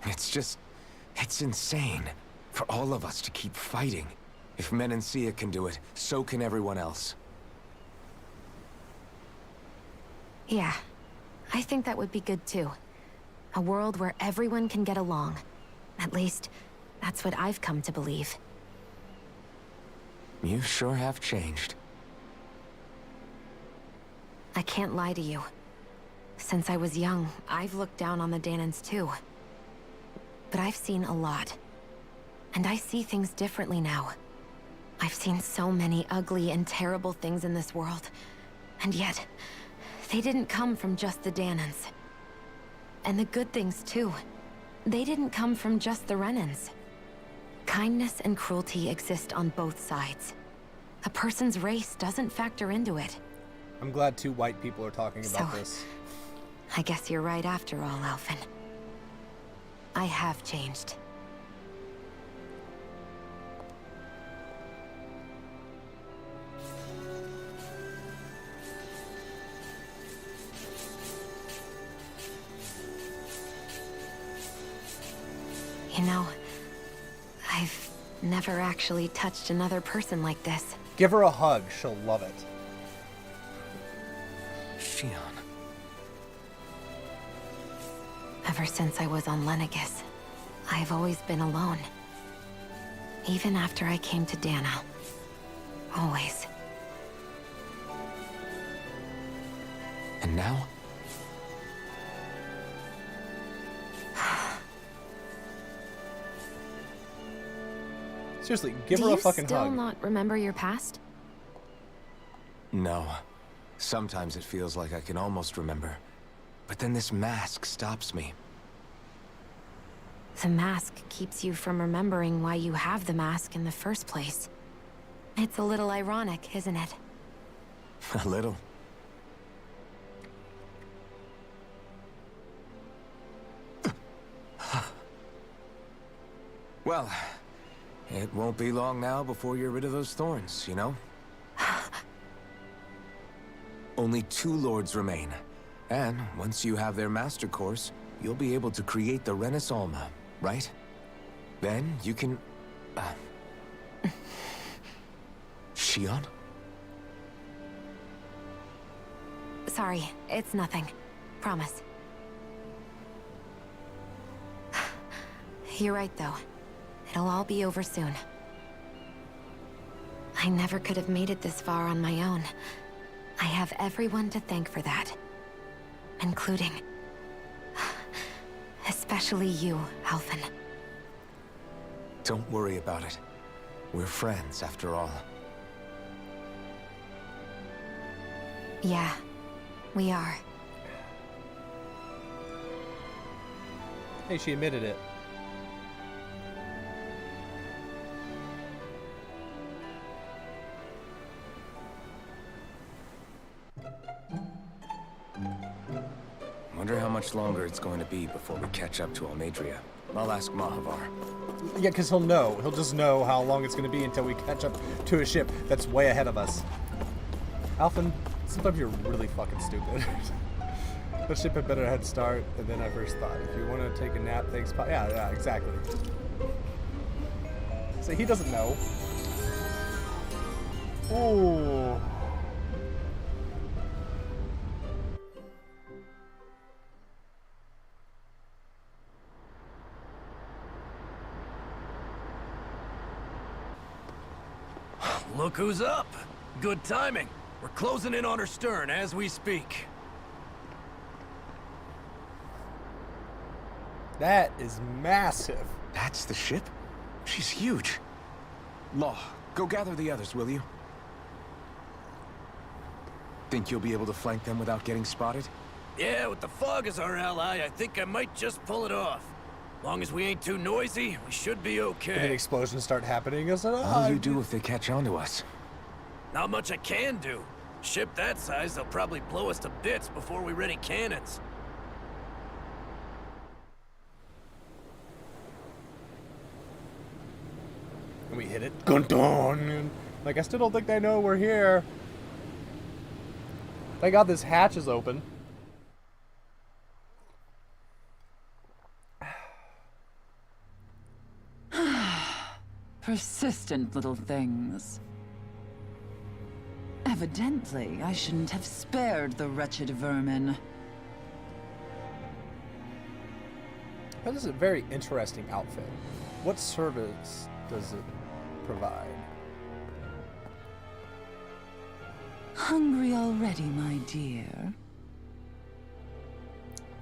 It's insane for all of us to keep fighting. If Menancia can do it, so can everyone else. Yeah, I think that would be good too. A world where everyone can get along. At least, that's what I've come to believe. You sure have changed. I can't lie to you. Since I was young, I've looked down on the Danans too. But I've seen a lot. And I see things differently now. I've seen so many ugly and terrible things in this world. And yet, they didn't come from just the Danans. And the good things too. They didn't come from just the Renans. Kindness and cruelty exist on both sides. A person's race doesn't factor into it. I'm glad two white people are talking about So, this. I guess you're right after all, Alphen. I have changed. You know, I've never actually touched another person like this. Give her a hug, she'll love it. Shionne. Ever since I was on Lenegis, I've always been alone. Even after I came to Dana. Always. And now? Seriously, give her a fucking Do you still hug. not remember your past? No. Sometimes it feels like I can almost remember. But then this mask stops me. The mask keeps you from remembering why you have the mask in the first place. It's a little ironic, isn't it? A little. Well, it won't be long now before you're rid of those thorns, you know? Only 2 lords remain. And once you have their master course, you'll be able to create the Renis Alma, right? Then you can... Shionne? Sorry, it's nothing. Promise. You're right, though. It'll all be over soon. I never could have made it this far on my own. I have everyone to thank for that. Including... especially you, Alphen. Don't worry about it. We're friends, after all. Yeah, we are. Hey, she admitted it. Wonder how much longer it's going to be before we catch up to Almadria. I'll ask Mahavar. Yeah, because he'll know. He'll just know how long it's going to be until we catch up to a ship that's way ahead of us. Alphen, sometimes you're really fucking stupid. The ship had better head start than I first thought. If you want to take a nap, thanks. Yeah, exactly. So he doesn't know. Ooh. Look who's up! Good timing. We're closing in on her stern as we speak. That is massive. That's the ship? She's huge. Law, go gather the others, will you? Think you'll be able to flank them without getting spotted? Yeah, with the fog as our ally, I think I might just pull it off. Long as we ain't too noisy, we should be okay. And then explosions start happening. What'll you do if they catch on to us? Not much I can do. Ship that size, they'll probably blow us to bits before we ready cannons. And we hit it. Gun-dun! Like, I still don't think they know we're here. Thank God this hatch is open. Persistent little things. Evidently, I shouldn't have spared the wretched vermin. That is a very interesting outfit. What service does it provide? Hungry already, my dear?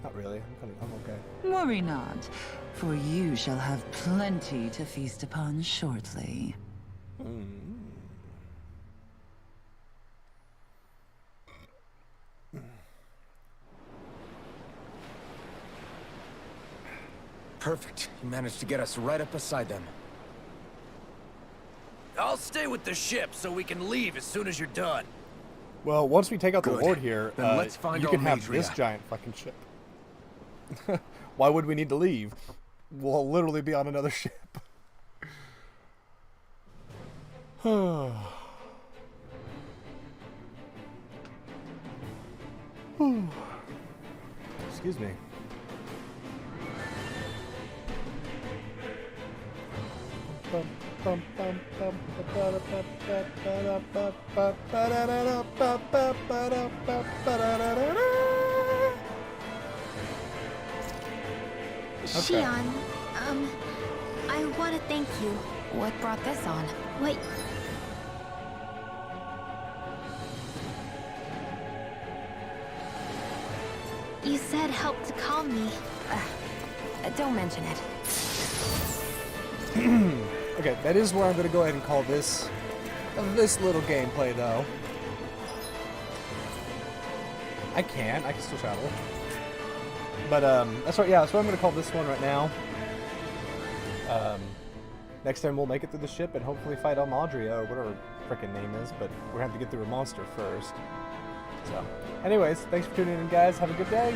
Not really. I'm okay. Worry not, for you shall have plenty to feast upon shortly. Perfect. You managed to get us right up beside them. I'll stay with the ship so we can leave as soon as you're done. Well, once we take out the Good. Lord here, Then let's find you can have Almadria. this giant fucking ship. Why would we need to leave? We'll literally be on another ship. Excuse me. Xion, I want to thank you. What brought this on? What? You said help to calm me. Don't mention it. Okay, that is where I'm going to go ahead and call this little gameplay, though. I can still travel. But, that's right, yeah, that's what I'm going to call this one right now. Next time we'll make it through the ship and hopefully fight Almadria, or whatever frickin' name is, but we're going to have to get through a monster first. So, anyways, thanks for tuning in, guys. Have a good day.